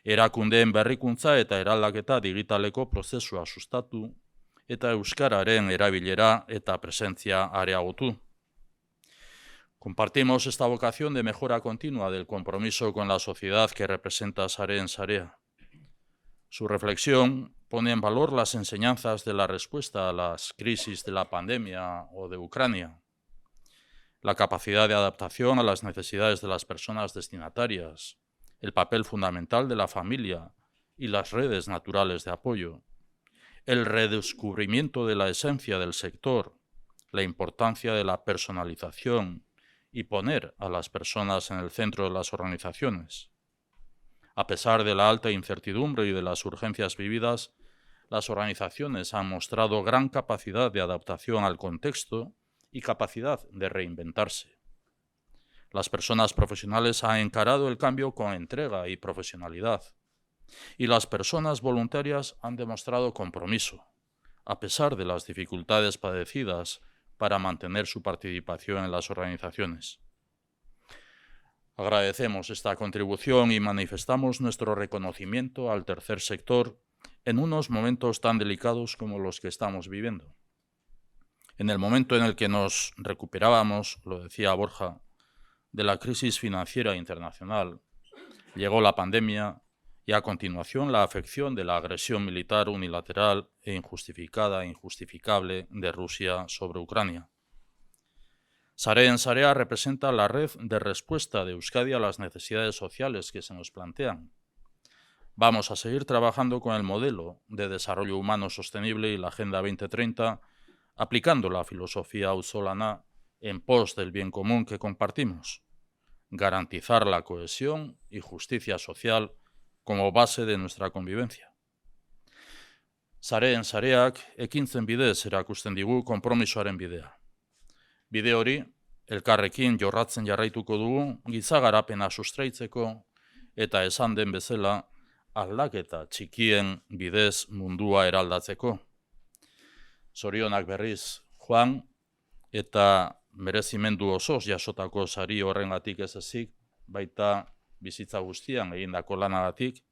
erakundeen berrikuntza eta eraldaketa digitaleko prozesua sustatu eta euskararen erabilera eta presentzia areagotu. Compartimos esta vocación de mejora continua del compromiso con la sociedad que representa Sareen Sarea. Su reflexión pone en valor las enseñanzas de la respuesta a las crisis de la pandemia o de Ucrania, la capacidad de adaptación a las necesidades de las personas destinatarias, el papel fundamental de la familia y las redes naturales de apoyo, el redescubrimiento de la esencia del sector, la importancia de la personalización y poner a las personas en el centro de las organizaciones. A pesar de la alta incertidumbre y de las urgencias vividas, las organizaciones han mostrado gran capacidad de adaptación al contexto y capacidad de reinventarse. Las personas profesionales han encarado el cambio con entrega y profesionalidad, y las personas voluntarias han demostrado compromiso, a pesar de las dificultades padecidas para mantener su participación en las organizaciones. Agradecemos esta contribución y manifestamos nuestro reconocimiento al tercer sector en unos momentos tan delicados como los que estamos viviendo. En el momento en el que nos recuperábamos, lo decía Borja, de la crisis financiera internacional, llegó la pandemia y a continuación la afección de la agresión militar unilateral e injustificada e injustificable de Rusia sobre Ucrania. Sareen Sarea representa la red de respuesta de Euskadi a las necesidades sociales que se nos plantean. Vamos a seguir trabajando con el modelo de desarrollo humano sostenible y la Agenda 2030, aplicando la filosofía auzolana en pos del bien común que compartimos, garantizar la cohesión y justicia social como base de nuestra convivencia. Sareen sareak ekintzen bidez erakusten digu konpromisoaren bidea. Bide hori, elkarrekin jorratzen jarraituko dugu giza garapena sustraitzeko eta esan den bezala aldaketa txikien bidez mundua eraldatzeko. Zorionak berriz, Juan, eta merezimendu osoz jasotako sari horrengatik ez ezik, baita bizitza guztian egindako lanagatik,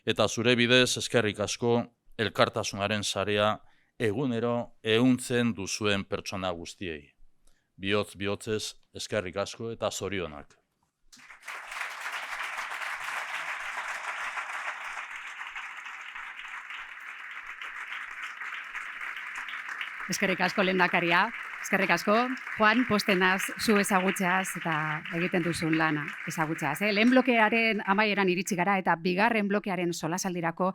eta zure bidez eskerrik asko elkartasunaren sarea egunero ehuntzen duzuen pertsona guztiei. Bihotz-bihotzez eskerrik asko eta zorionak. Eskerrik asko lehendakaria, eskerrik asko. Juan, postenaz zu ezagutzeaz eta egiten duzun lana ezagutzeaz. Lehen blokearen amaieran iritsi gara eta bigarren blokearen solasaldirako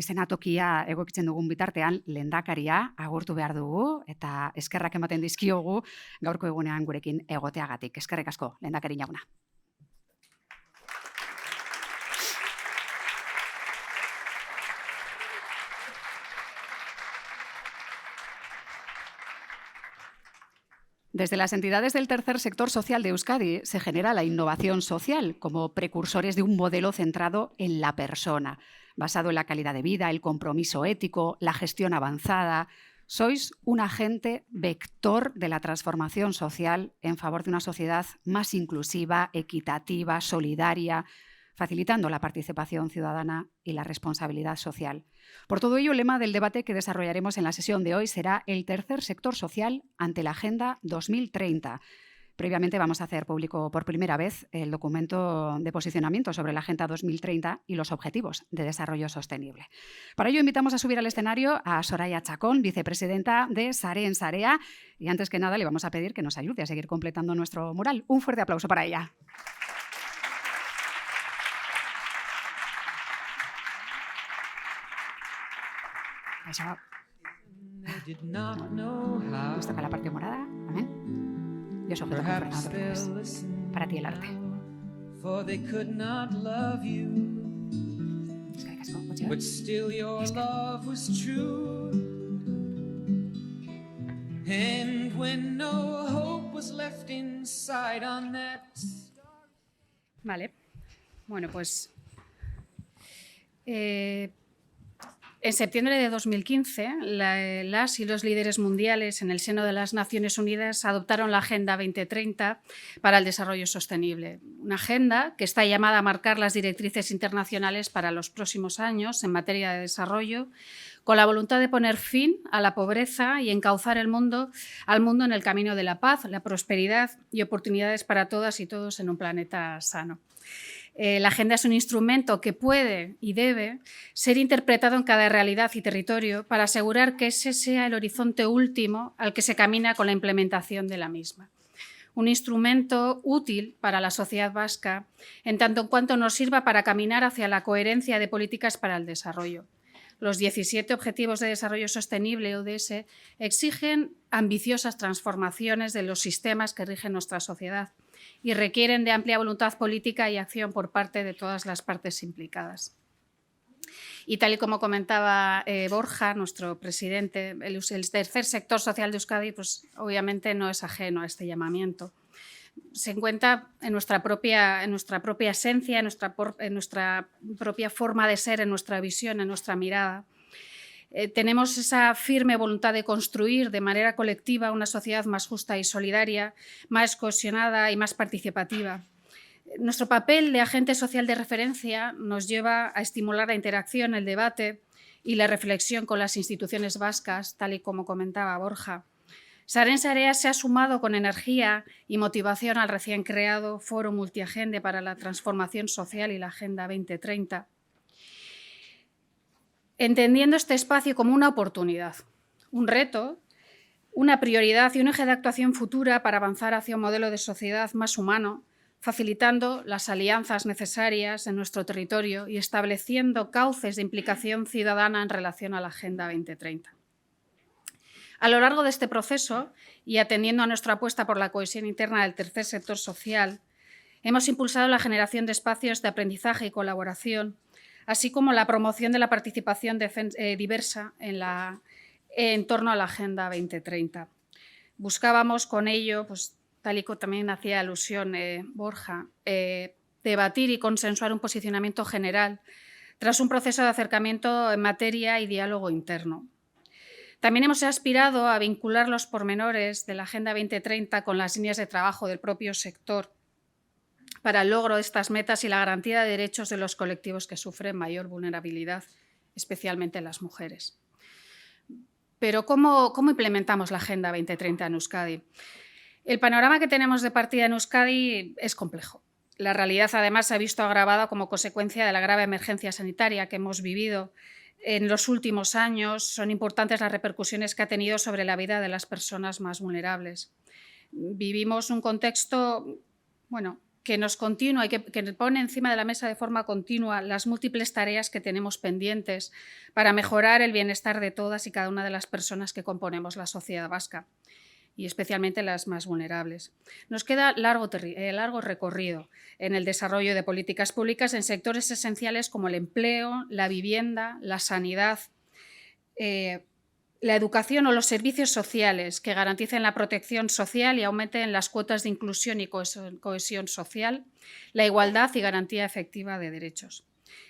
eszenatokia egokitzen dugun bitartean lehendakaria agurtu behar dugu eta eskerrak ematen dizkiogu gaurko egunean gurekin egoteagatik. Eskerrik asko, lehendakari jauna. Desde las entidades del tercer sector social de Euskadi se genera la innovación social como precursores de un modelo centrado en la persona, basado en la calidad de vida, el compromiso ético, la gestión avanzada. Sois un agente vector de la transformación social en favor de una sociedad más inclusiva, equitativa, solidaria, facilitando la participación ciudadana y la responsabilidad social. Por todo ello, el lema del debate que desarrollaremos en la sesión de hoy será el tercer sector social ante la Agenda 2030. Previamente vamos a hacer público por primera vez el documento de posicionamiento sobre la Agenda 2030 y los Objetivos de Desarrollo Sostenible. Para ello invitamos a subir al escenario a Soraya Chacón, vicepresidenta de Sareen Sarea, y antes que nada le vamos a pedir que nos ayude a seguir completando nuestro mural. Un fuerte aplauso para ella. Eso. Nos toca la parte morada. Amén. Dios objeto confortado. Para ti el arte. Es que casco, but still your love was true. And when no hope was left inside on that. Vale. Bueno, pues en septiembre de 2015, las y los líderes mundiales en el seno de las Naciones Unidas adoptaron la Agenda 2030 para el Desarrollo Sostenible, una agenda que está llamada a marcar las directrices internacionales para los próximos años en materia de desarrollo, con la voluntad de poner fin a la pobreza y encauzar al mundo en el camino de la paz, la prosperidad y oportunidades para todas y todos en un planeta sano. La agenda es un instrumento que puede y debe ser interpretado en cada realidad y territorio para asegurar que ese sea el horizonte último al que se camina con la implementación de la misma. Un instrumento útil para la sociedad vasca en tanto en cuanto nos sirva para caminar hacia la coherencia de políticas para el desarrollo. Los 17 Objetivos de Desarrollo Sostenible, ODS, exigen ambiciosas transformaciones de los sistemas que rigen nuestra sociedad y requieren de amplia voluntad política y acción por parte de todas las partes implicadas. Y tal y como comentaba Borja, nuestro presidente, el tercer sector social de Euskadi, pues obviamente no es ajeno a este llamamiento. Se encuentra en nuestra propia esencia, en nuestra propia forma de ser, en nuestra visión, en nuestra mirada. Tenemos esa firme voluntad de construir de manera colectiva una sociedad más justa y solidaria, más cohesionada y más participativa. Nuestro papel de agente social de referencia nos lleva a estimular la interacción, el debate y la reflexión con las instituciones vascas, tal y como comentaba Borja. Sareen Sarea se ha sumado con energía y motivación al recién creado Foro Multiagende para la Transformación Social y la Agenda 2030, entendiendo este espacio como una oportunidad, un reto, una prioridad y un eje de actuación futura para avanzar hacia un modelo de sociedad más humano, facilitando las alianzas necesarias en nuestro territorio y estableciendo cauces de implicación ciudadana en relación a la Agenda 2030. A lo largo de este proceso, y atendiendo a nuestra apuesta por la cohesión interna del tercer sector social, hemos impulsado la generación de espacios de aprendizaje y colaboración así como la promoción de la participación diversa en torno a la Agenda 2030. Buscábamos con ello, pues, tal y como también hacía alusión Borja, debatir y consensuar un posicionamiento general tras un proceso de acercamiento en materia y diálogo interno. También hemos aspirado a vincular los pormenores de la Agenda 2030 con las líneas de trabajo del propio sector para el logro de estas metas y la garantía de derechos de los colectivos que sufren mayor vulnerabilidad, especialmente las mujeres. Pero ¿cómo implementamos la Agenda 2030 en Euskadi? El panorama que tenemos de partida en Euskadi es complejo. La realidad, además, se ha visto agravada como consecuencia de la grave emergencia sanitaria que hemos vivido en los últimos años. Son importantes las repercusiones que ha tenido sobre la vida de las personas más vulnerables. Vivimos un contexto, que nos continúa y que pone encima de la mesa de forma continua las múltiples tareas que tenemos pendientes para mejorar el bienestar de todas y cada una de las personas que componemos la sociedad vasca, y especialmente las más vulnerables. Nos queda largo recorrido en el desarrollo de políticas públicas en sectores esenciales como el empleo, la vivienda, la sanidad, la educación o los servicios sociales que garanticen la protección social y aumenten las cuotas de inclusión y cohesión social, la igualdad y garantía efectiva de derechos.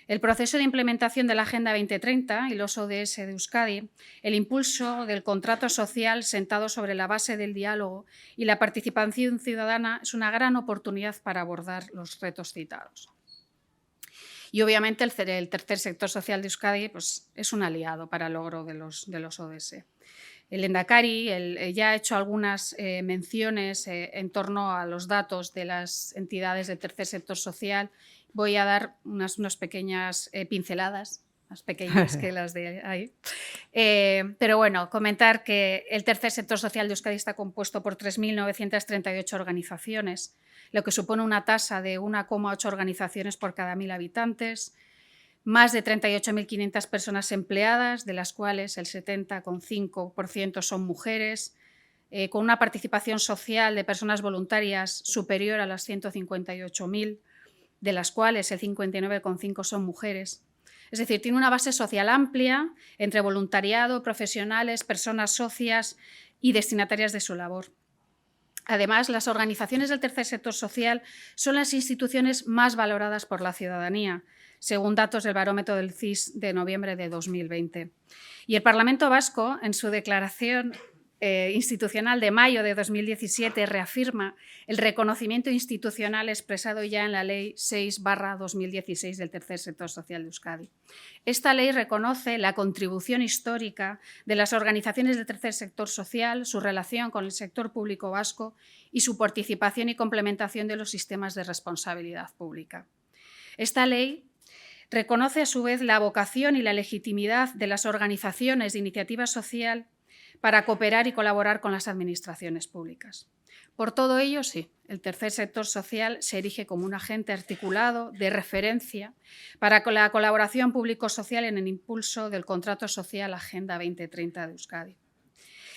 El proceso de implementación de la Agenda 2030 y los ODS de Euskadi, el impulso del contrato social sentado sobre la base del diálogo y la participación ciudadana es una gran oportunidad para abordar los retos citados. Y obviamente el tercer sector social de Euskadi, pues, es un aliado para el logro de los ODS. El Lehendakari ya ha hecho algunas menciones en torno a los datos de las entidades del tercer sector social. Voy a dar unas pequeñas pinceladas, más pequeñas que las de ahí. Pero bueno, comentar que el tercer sector social de Euskadi está compuesto por 3.938 organizaciones, lo que supone una tasa de 1,8 organizaciones por cada 1.000 habitantes, más de 38.500 personas empleadas, de las cuales el 70,5% son mujeres, con una participación social de personas voluntarias superior a las 158.000, de las cuales el 59,5% son mujeres. Es decir, tiene una base social amplia entre voluntariado, profesionales, personas socias y destinatarias de su labor. Además, las organizaciones del tercer sector social son las instituciones más valoradas por la ciudadanía, según datos del barómetro del CIS de noviembre de 2020. Y el Parlamento Vasco, en su declaración institucional de mayo de 2017, reafirma el reconocimiento institucional expresado ya en la Ley 6/2016 del tercer sector social de Euskadi. Esta ley reconoce la contribución histórica de las organizaciones del tercer sector social, su relación con el sector público vasco y su participación y complementación de los sistemas de responsabilidad pública. Esta ley reconoce a su vez la vocación y la legitimidad de las organizaciones de iniciativa social para cooperar y colaborar con las administraciones públicas. Por todo ello, sí, el tercer sector social se erige como un agente articulado de referencia para la colaboración público-social en el impulso del contrato social Agenda 2030 de Euskadi.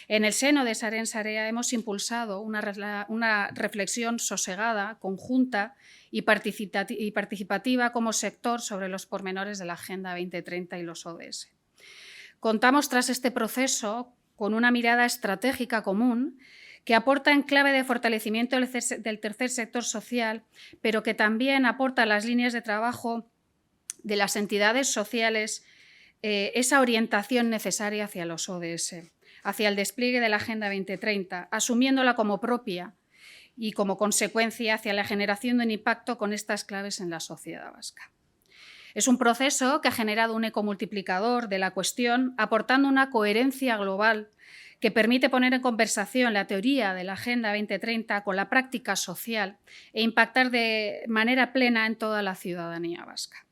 En el seno de Sareen Sarea hemos impulsado una reflexión sosegada, conjunta y participativa como sector sobre los pormenores de la Agenda 2030 y los ODS. Contamos tras este proceso con una mirada estratégica común que aporta en clave de fortalecimiento del tercer sector social, pero que también aporta a las líneas de trabajo de las entidades sociales esa orientación necesaria hacia los ODS, hacia el despliegue de la Agenda 2030, asumiéndola como propia y como consecuencia hacia la generación de un impacto con estas claves en la sociedad vasca. Es un proceso que ha generado un eco multiplicador de la cuestión, aportando una coherencia global que permite poner en conversación la teoría de la Agenda 2030 con la práctica social e impactar de manera plena en toda la ciudadanía vasca.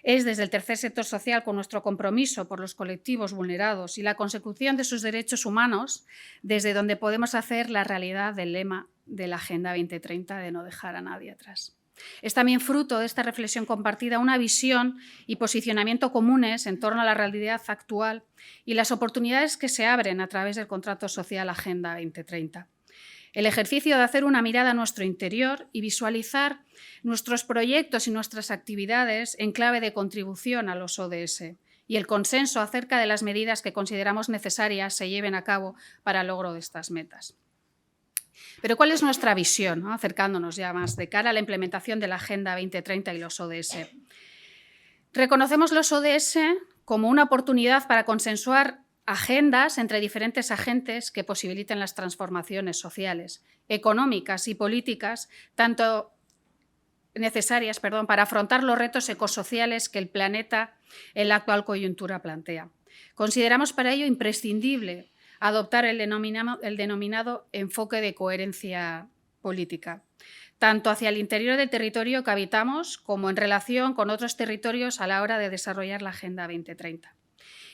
Es desde el tercer sector social, con nuestro compromiso por los colectivos vulnerados y la consecución de sus derechos humanos, desde donde podemos hacer la realidad del lema de la Agenda 2030 de no dejar a nadie atrás. Es también fruto de esta reflexión compartida una visión y posicionamiento comunes en torno a la realidad actual y las oportunidades que se abren a través del contrato social Agenda 2030. El ejercicio de hacer una mirada a nuestro interior y visualizar nuestros proyectos y nuestras actividades en clave de contribución a los ODS y el consenso acerca de las medidas que consideramos necesarias se lleven a cabo para el logro de estas metas. Pero ¿cuál es nuestra visión, ¿no? Acercándonos ya más de cara a la implementación de la Agenda 2030 y los ODS? Reconocemos los ODS como una oportunidad para consensuar agendas entre diferentes agentes que posibiliten las transformaciones sociales, económicas y políticas, tanto necesarias para afrontar los retos ecosociales que el planeta en la actual coyuntura plantea. Consideramos para ello imprescindible adoptar el denominado enfoque de coherencia política, tanto hacia el interior del territorio que habitamos como en relación con otros territorios a la hora de desarrollar la Agenda 2030.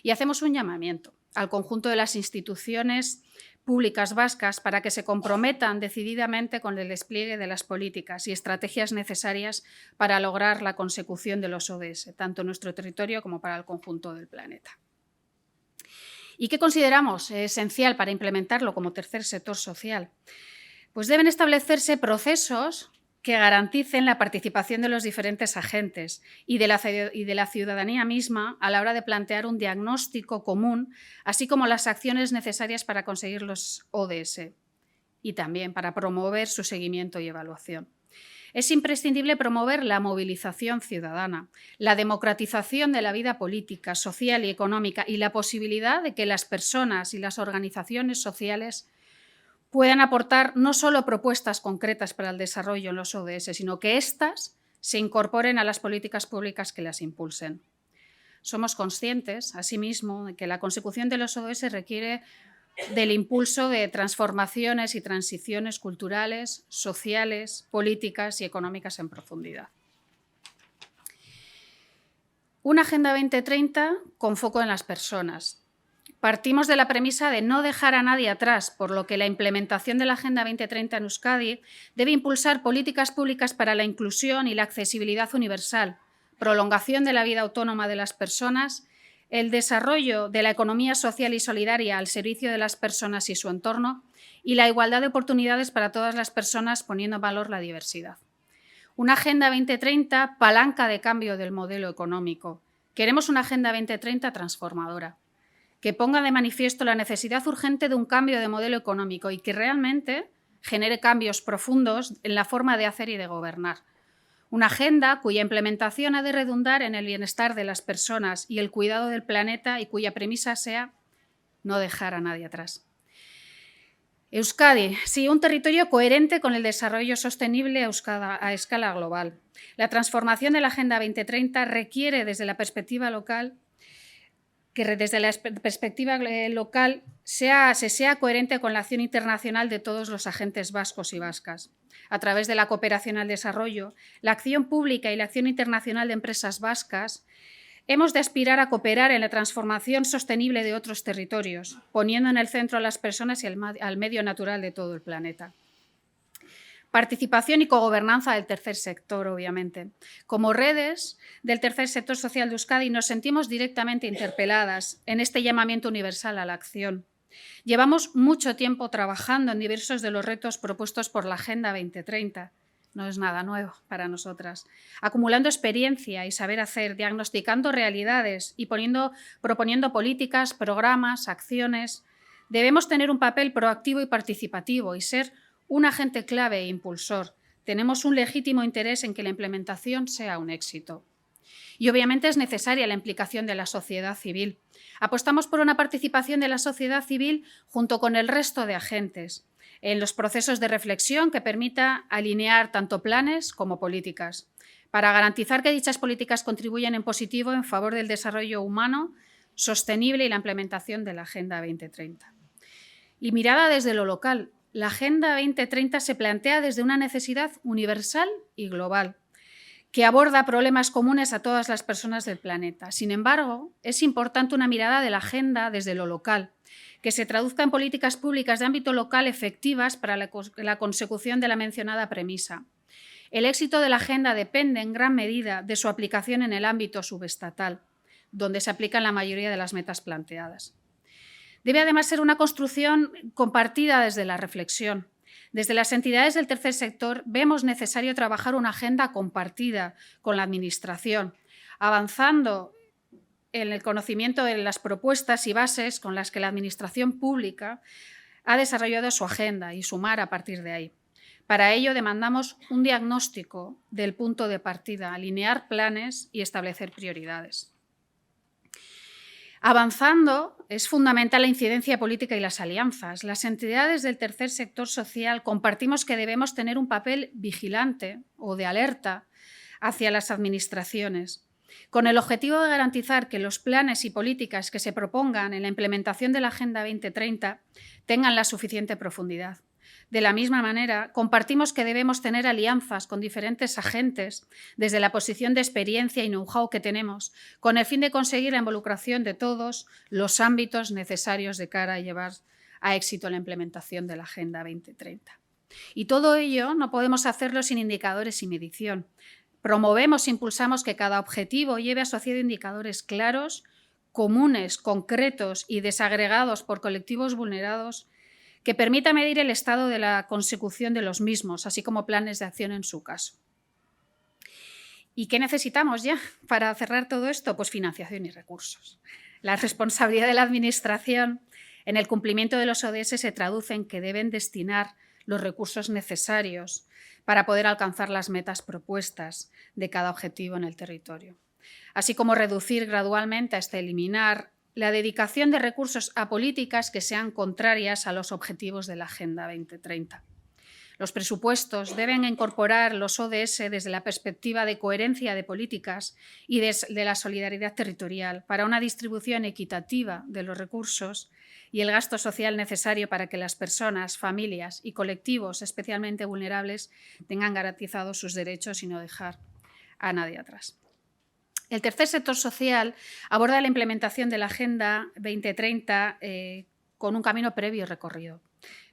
Y hacemos un llamamiento al conjunto de las instituciones públicas vascas para que se comprometan decididamente con el despliegue de las políticas y estrategias necesarias para lograr la consecución de los ODS, tanto en nuestro territorio como para el conjunto del planeta. ¿Y qué consideramos esencial para implementarlo como tercer sector social? Pues deben establecerse procesos que garanticen la participación de los diferentes agentes y de la ciudadanía misma a la hora de plantear un diagnóstico común, así como las acciones necesarias para conseguir los ODS y también para promover su seguimiento y evaluación. Es imprescindible promover la movilización ciudadana, la democratización de la vida política, social y económica y la posibilidad de que las personas y las organizaciones sociales puedan aportar no solo propuestas concretas para el desarrollo en los ODS, sino que éstas se incorporen a las políticas públicas que las impulsen. Somos conscientes, asimismo, de que la consecución de los ODS requiere del impulso de transformaciones y transiciones culturales, sociales, políticas y económicas en profundidad. Una Agenda 2030 con foco en las personas. Partimos de la premisa de no dejar a nadie atrás, por lo que la implementación de la Agenda 2030 en Euskadi debe impulsar políticas públicas para la inclusión y la accesibilidad universal, prolongación de la vida autónoma de las personas, el desarrollo de la economía social y solidaria al servicio de las personas y su entorno y la igualdad de oportunidades para todas las personas poniendo en valor la diversidad. Una Agenda 2030 palanca de cambio del modelo económico. Queremos una Agenda 2030 transformadora, que ponga de manifiesto la necesidad urgente de un cambio de modelo económico y que realmente genere cambios profundos en la forma de hacer y de gobernar. Una agenda cuya implementación ha de redundar en el bienestar de las personas y el cuidado del planeta y cuya premisa sea no dejar a nadie atrás. Euskadi, sí, un territorio coherente con el desarrollo sostenible a escala global. La transformación de la Agenda 2030 requiere desde la perspectiva local se sea coherente con la acción internacional de todos los agentes vascos y vascas. A través de la cooperación al desarrollo, la acción pública y la acción internacional de empresas vascas, hemos de aspirar a cooperar en la transformación sostenible de otros territorios, poniendo en el centro a las personas y al medio natural de todo el planeta. Participación y cogobernanza del tercer sector, obviamente. Como redes del tercer sector social de Euskadi nos sentimos directamente interpeladas en este llamamiento universal a la acción. Llevamos mucho tiempo trabajando en diversos de los retos propuestos por la Agenda 2030. No es nada nuevo para nosotras. Acumulando experiencia y saber hacer, diagnosticando realidades y proponiendo políticas, programas, acciones, debemos tener un papel proactivo y participativo y ser un agente clave e impulsor. Tenemos un legítimo interés en que la implementación sea un éxito. Y obviamente es necesaria la implicación de la sociedad civil. Apostamos por una participación de la sociedad civil junto con el resto de agentes en los procesos de reflexión que permita alinear tanto planes como políticas, para garantizar que dichas políticas contribuyan en positivo en favor del desarrollo humano sostenible y la implementación de la Agenda 2030. Y mirada desde lo local, la Agenda 2030 se plantea desde una necesidad universal y global, que aborda problemas comunes a todas las personas del planeta. Sin embargo, es importante una mirada de la agenda desde lo local, que se traduzca en políticas públicas de ámbito local efectivas para la consecución de la mencionada premisa. El éxito de la agenda depende en gran medida de su aplicación en el ámbito subestatal, donde se aplican la mayoría de las metas planteadas. Debe además ser una construcción compartida desde la reflexión. Desde las entidades del tercer sector vemos necesario trabajar una agenda compartida con la Administración, avanzando en el conocimiento de las propuestas y bases con las que la Administración pública ha desarrollado su agenda y sumar a partir de ahí. Para ello demandamos un diagnóstico del punto de partida, alinear planes y establecer prioridades. Avanzando, es fundamental la incidencia política y las alianzas. Las entidades del tercer sector social compartimos que debemos tener un papel vigilante o de alerta hacia las administraciones, con el objetivo de garantizar que los planes y políticas que se propongan en la implementación de la Agenda 2030 tengan la suficiente profundidad. De la misma manera, compartimos que debemos tener alianzas con diferentes agentes desde la posición de experiencia y know-how que tenemos, con el fin de conseguir la involucración de todos los ámbitos necesarios de cara a llevar a éxito la implementación de la Agenda 2030. Y todo ello no podemos hacerlo sin indicadores y medición. Promovemos e impulsamos que cada objetivo lleve asociado indicadores claros, comunes, concretos y desagregados por colectivos vulnerados que permita medir el estado de la consecución de los mismos, así como planes de acción en su caso. ¿Y qué necesitamos ya para cerrar todo esto? Pues financiación y recursos. La responsabilidad de la Administración en el cumplimiento de los ODS se traduce en que deben destinar los recursos necesarios para poder alcanzar las metas propuestas de cada objetivo en el territorio, así como reducir gradualmente hasta eliminar la dedicación de recursos a políticas que sean contrarias a los objetivos de la Agenda 2030. Los presupuestos deben incorporar los ODS desde la perspectiva de coherencia de políticas y de la solidaridad territorial para una distribución equitativa de los recursos y el gasto social necesario para que las personas, familias y colectivos especialmente vulnerables tengan garantizados sus derechos y no dejar a nadie atrás. El tercer sector social aborda la implementación de la Agenda 2030 con un camino previo recorrido.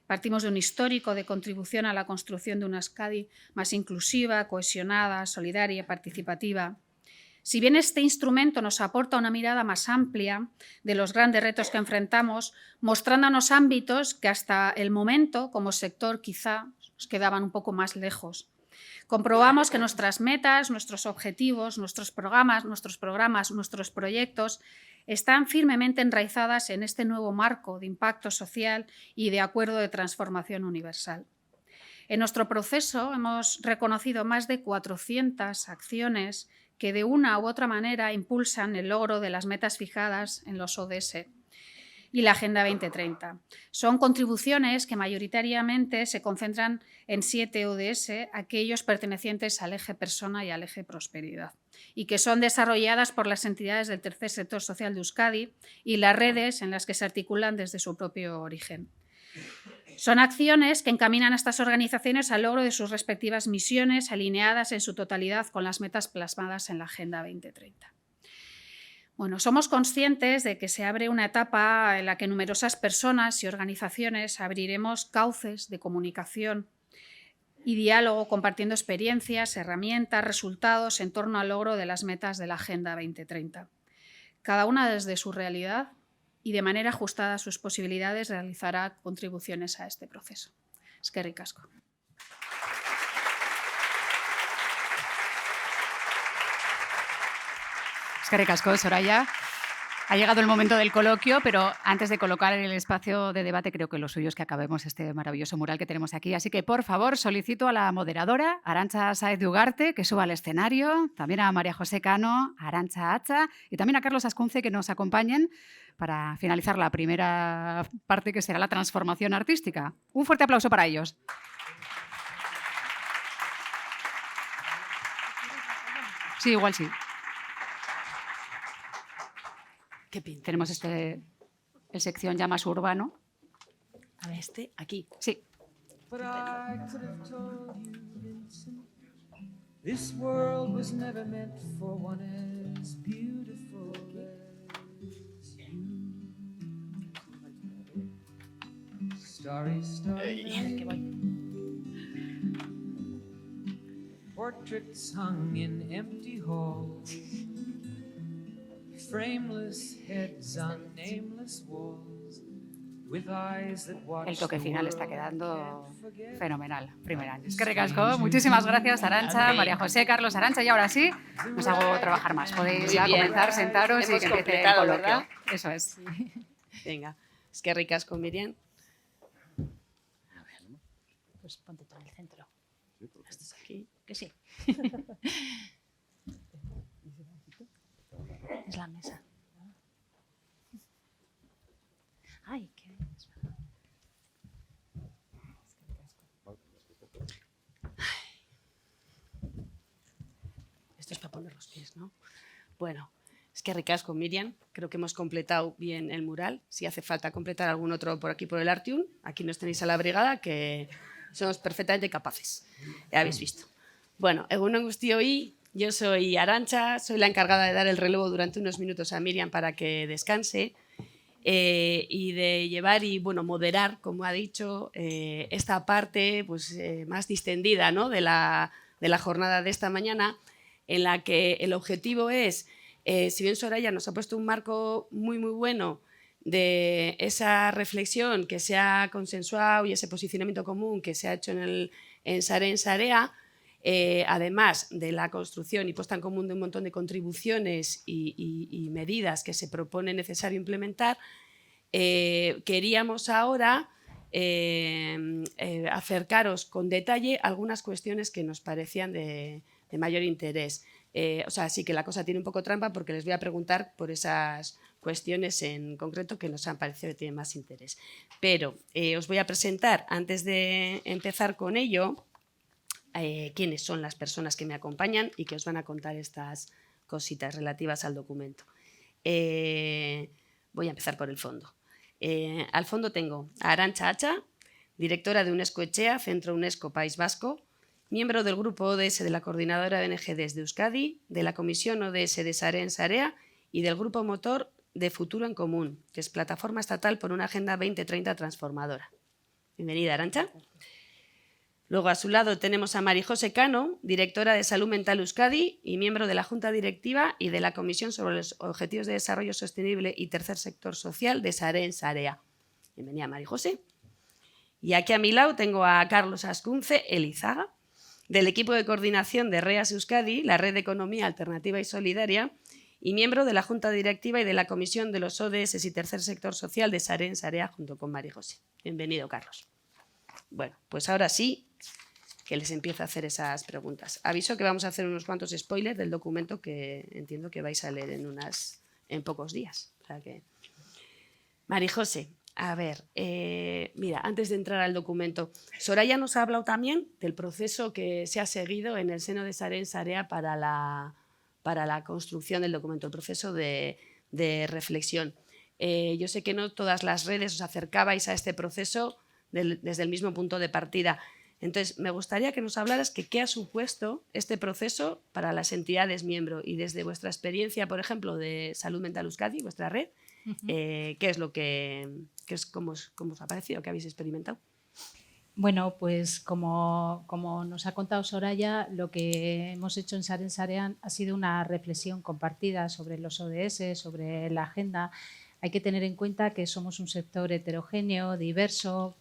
Partimos de un histórico de contribución a la construcción de una Euskadi más inclusiva, cohesionada, solidaria y participativa. Si bien este instrumento nos aporta una mirada más amplia de los grandes retos que enfrentamos, mostrándonos ámbitos que hasta el momento, como sector, quizá nos quedaban un poco más lejos. Comprobamos que nuestras metas, nuestros objetivos, nuestros programas, nuestros proyectos están firmemente enraizadas en este nuevo marco de impacto social y de acuerdo de transformación universal. En nuestro proceso hemos reconocido más de 400 acciones que de una u otra manera impulsan el logro de las metas fijadas en los ODS y la Agenda 2030. Son contribuciones que mayoritariamente se concentran en 7 ODS, aquellos pertenecientes al eje persona y al eje prosperidad, y que son desarrolladas por las entidades del tercer sector social de Euskadi y las redes en las que se articulan desde su propio origen. Son acciones que encaminan a estas organizaciones al logro de sus respectivas misiones, alineadas en su totalidad con las metas plasmadas en la Agenda 2030. Bueno, somos conscientes de que se abre una etapa en la que numerosas personas y organizaciones abriremos cauces de comunicación y diálogo compartiendo experiencias, herramientas, resultados en torno al logro de las metas de la Agenda 2030. Cada una desde su realidad y de manera ajustada a sus posibilidades realizará contribuciones a este proceso. Eskerrik asko. Eskerrik asko, Soraya. Ha llegado el momento del coloquio, pero antes de colocar el espacio de debate, creo que lo suyo es que acabemos este maravilloso mural que tenemos aquí. Así que, por favor, solicito a la moderadora, Arantxa Sáez de Ugarte, que suba al escenario, también a María José Cano, a Arantxa Atza y también a Carlos Ascunce, que nos acompañen para finalizar la primera parte, que será la transformación artística. Un fuerte aplauso para ellos. Sí, igual sí. ¿Qué pinta? Tenemos el sección ya más urbano. A ver, aquí. Sí. But I could have told you, Vincent, this world was never meant for one as beautiful as you. Starry, starry night. Portraits hung in empty halls, frameless heads on nameless walls, with eyes that watch El toque the final está world quedando and forget. fenomenal. Primer año. Es que ricasco. Muchísimas gracias, Arantxa, María José, Carlos, Arantxa. Y ahora sí, os hago trabajar más. Podéis Muy ya bien. comenzar, sentaros y Hemos que empiece el completado, coloquio. ¿verdad? Eso es. Venga, es que ricas con Miriam. Pues ponte tú en el centro. Estás aquí. Que sí. Es la mesa. Ay, qué... Esto es para poner los pies, ¿no? Bueno, es que ricas con Miriam. Creo que hemos completado bien el mural. Si hace falta completar algún otro por aquí por el Artium, aquí nos tenéis a la brigada, que somos perfectamente capaces. Ya habéis visto. Bueno, egun on guztioi, yo soy Arantxa, soy la encargada de dar el relevo durante unos minutos a Miriam para que descanse y de llevar y bueno, moderar, como ha dicho, esta parte pues, más distendida, ¿no? de la jornada de esta mañana, en la que el objetivo es, si bien Soraya nos ha puesto un marco muy bueno de esa reflexión que se ha consensuado y ese posicionamiento común que se ha hecho en Sarén Sarea, además de la construcción y puesta en común de un montón de contribuciones y medidas que se propone necesario implementar, queríamos ahora acercaros con detalle algunas cuestiones que nos parecían de mayor interés. O sea, sí que la cosa tiene un poco trampa porque les voy a preguntar por esas cuestiones en concreto que nos han parecido que tienen más interés. Pero os voy a presentar, antes de empezar con ello, quiénes son las personas que me acompañan y que os van a contar estas cositas relativas al documento. Voy a empezar por el fondo. Al fondo tengo a Arantxa Hacha, directora de UNESCO Etxea, Centro UNESCO País Vasco, miembro del grupo ODS de la Coordinadora de ONGs de Euskadi, de la Comisión ODS de Sarén Sarea y del grupo motor de Futuro en Común, que es Plataforma Estatal por una Agenda 2030 Transformadora. Bienvenida, Arantxa. Luego, a su lado, tenemos a María José Cano, directora de Salud Mental Euskadi y miembro de la Junta Directiva y de la Comisión sobre los Objetivos de Desarrollo Sostenible y Tercer Sector Social de Sarén Sarea. Bienvenida, María José. Y aquí a mi lado tengo a Carlos Ascunce Elizaga, del equipo de coordinación de REAS Euskadi, la Red de Economía Alternativa y Solidaria, y miembro de la Junta Directiva y de la Comisión de los ODS y Tercer Sector Social de Sarén Sarea, junto con María José. Bienvenido, Carlos. Bueno, pues ahora sí que les empiezo a hacer esas preguntas. Aviso que vamos a hacer unos cuantos spoilers del documento que entiendo que vais a leer en pocos días. O sea que... María José, a ver, mira, antes de entrar al documento, Soraya nos ha hablado también del proceso que se ha seguido en el seno de Sarén Sarea para la construcción del documento, el proceso de reflexión. Yo sé que no todas las redes os acercabais a este proceso desde el mismo punto de partida. Entonces, me gustaría que nos hablaras que qué ha supuesto este proceso para las entidades miembro y desde vuestra experiencia, por ejemplo, de Salud Mental Euskadi, vuestra red, ¿qué es lo cómo os ha parecido, qué habéis experimentado? Bueno, pues como nos ha contado Soraya, lo que hemos hecho en Sarén Sarea ha sido una reflexión compartida sobre los ODS, sobre la agenda. Hay que tener en cuenta que somos un sector heterogéneo, diverso,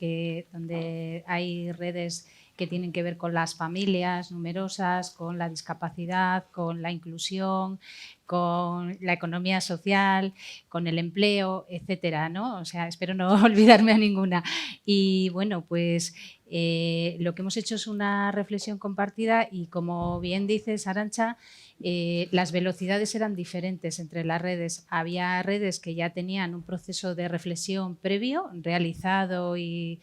donde hay redes que tienen que ver con las familias numerosas, con la discapacidad, con la inclusión, con la economía social, con el empleo, etcétera, ¿no? O sea, espero no olvidarme a ninguna. Y bueno, pues lo que hemos hecho es una reflexión compartida y, como bien dices, Arantxa, las velocidades eran diferentes entre las redes. Había redes que ya tenían un proceso de reflexión previo, realizado, y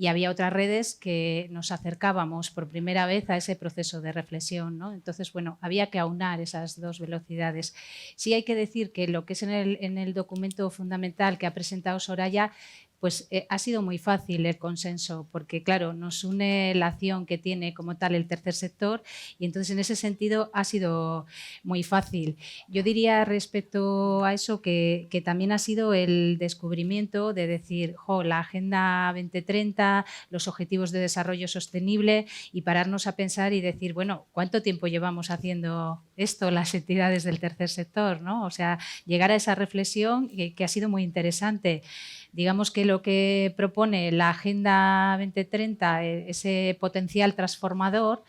había otras redes que nos acercábamos por primera vez a ese proceso de reflexión, ¿no? Entonces, bueno, había que aunar esas dos velocidades. Sí hay que decir que lo que es en el documento fundamental que ha presentado Soraya, pues ha sido muy fácil el consenso, porque claro, nos une la acción que tiene como tal el tercer sector y entonces en ese sentido ha sido muy fácil. Yo diría respecto a eso que también ha sido el descubrimiento de decir, la Agenda 2030, los Objetivos de Desarrollo Sostenible, y pararnos a pensar y decir, bueno, ¿cuánto tiempo llevamos haciendo esto las entidades del tercer sector, ¿no? O sea, llegar a esa reflexión que ha sido muy interesante. digamos que lo que propone la Agenda 2030, ese potencial transformador,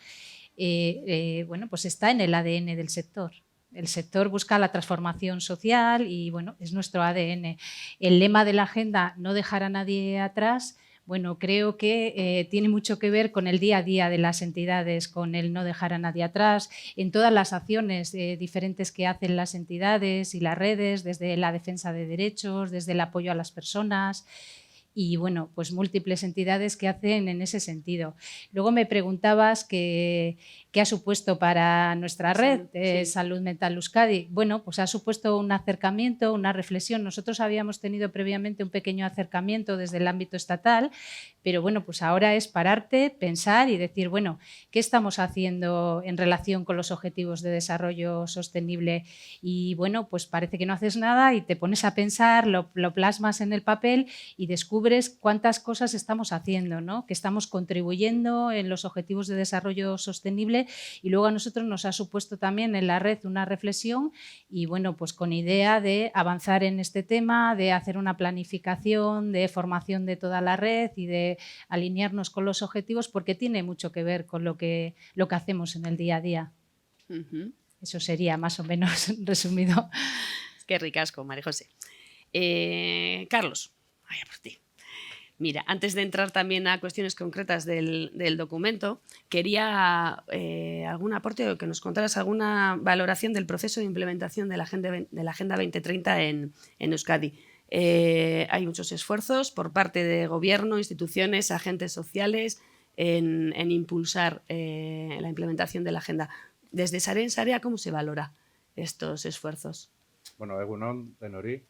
bueno, pues está en el ADN del sector. El sector busca la transformación social y bueno, es nuestro ADN. El lema de la agenda, no dejar a nadie atrás, bueno, creo que tiene mucho que ver con el día a día de las entidades, con el no dejar a nadie atrás, en todas las acciones diferentes que hacen las entidades y las redes, desde la defensa de derechos, desde el apoyo a las personas. Y bueno, pues múltiples entidades que hacen en ese sentido. Luego me preguntabas qué ha supuesto para nuestra red Salud Mental Euskadi. Bueno, pues ha supuesto un acercamiento, una reflexión. Nosotros habíamos tenido previamente un pequeño acercamiento desde el ámbito estatal, pero bueno, pues ahora es pararte, pensar y decir, bueno, ¿qué estamos haciendo en relación con los objetivos de desarrollo sostenible? Y bueno, pues parece que no haces nada y te pones a pensar, lo plasmas en el papel y descubres cuántas cosas estamos haciendo, ¿no? Que estamos contribuyendo en los objetivos de desarrollo sostenible, y luego a nosotros nos ha supuesto también en la red una reflexión y bueno, pues con idea de avanzar en este tema, de hacer una planificación, de formación de toda la red y de alinearnos con los objetivos, porque tiene mucho que ver con lo que hacemos en el día a día. Eso sería más o menos resumido. Qué ricasco, María José. Carlos, vaya por ti. Mira, antes de entrar también a cuestiones concretas del documento, quería algún aporte o que nos contaras alguna valoración del proceso de implementación de la Agenda 2030 en Euskadi. Hay muchos esfuerzos por parte de gobierno, instituciones, agentes sociales en impulsar la implementación de la agenda. Desde Saren Sarea, ¿cómo se valora estos esfuerzos? Bueno, Egunon, Tenori.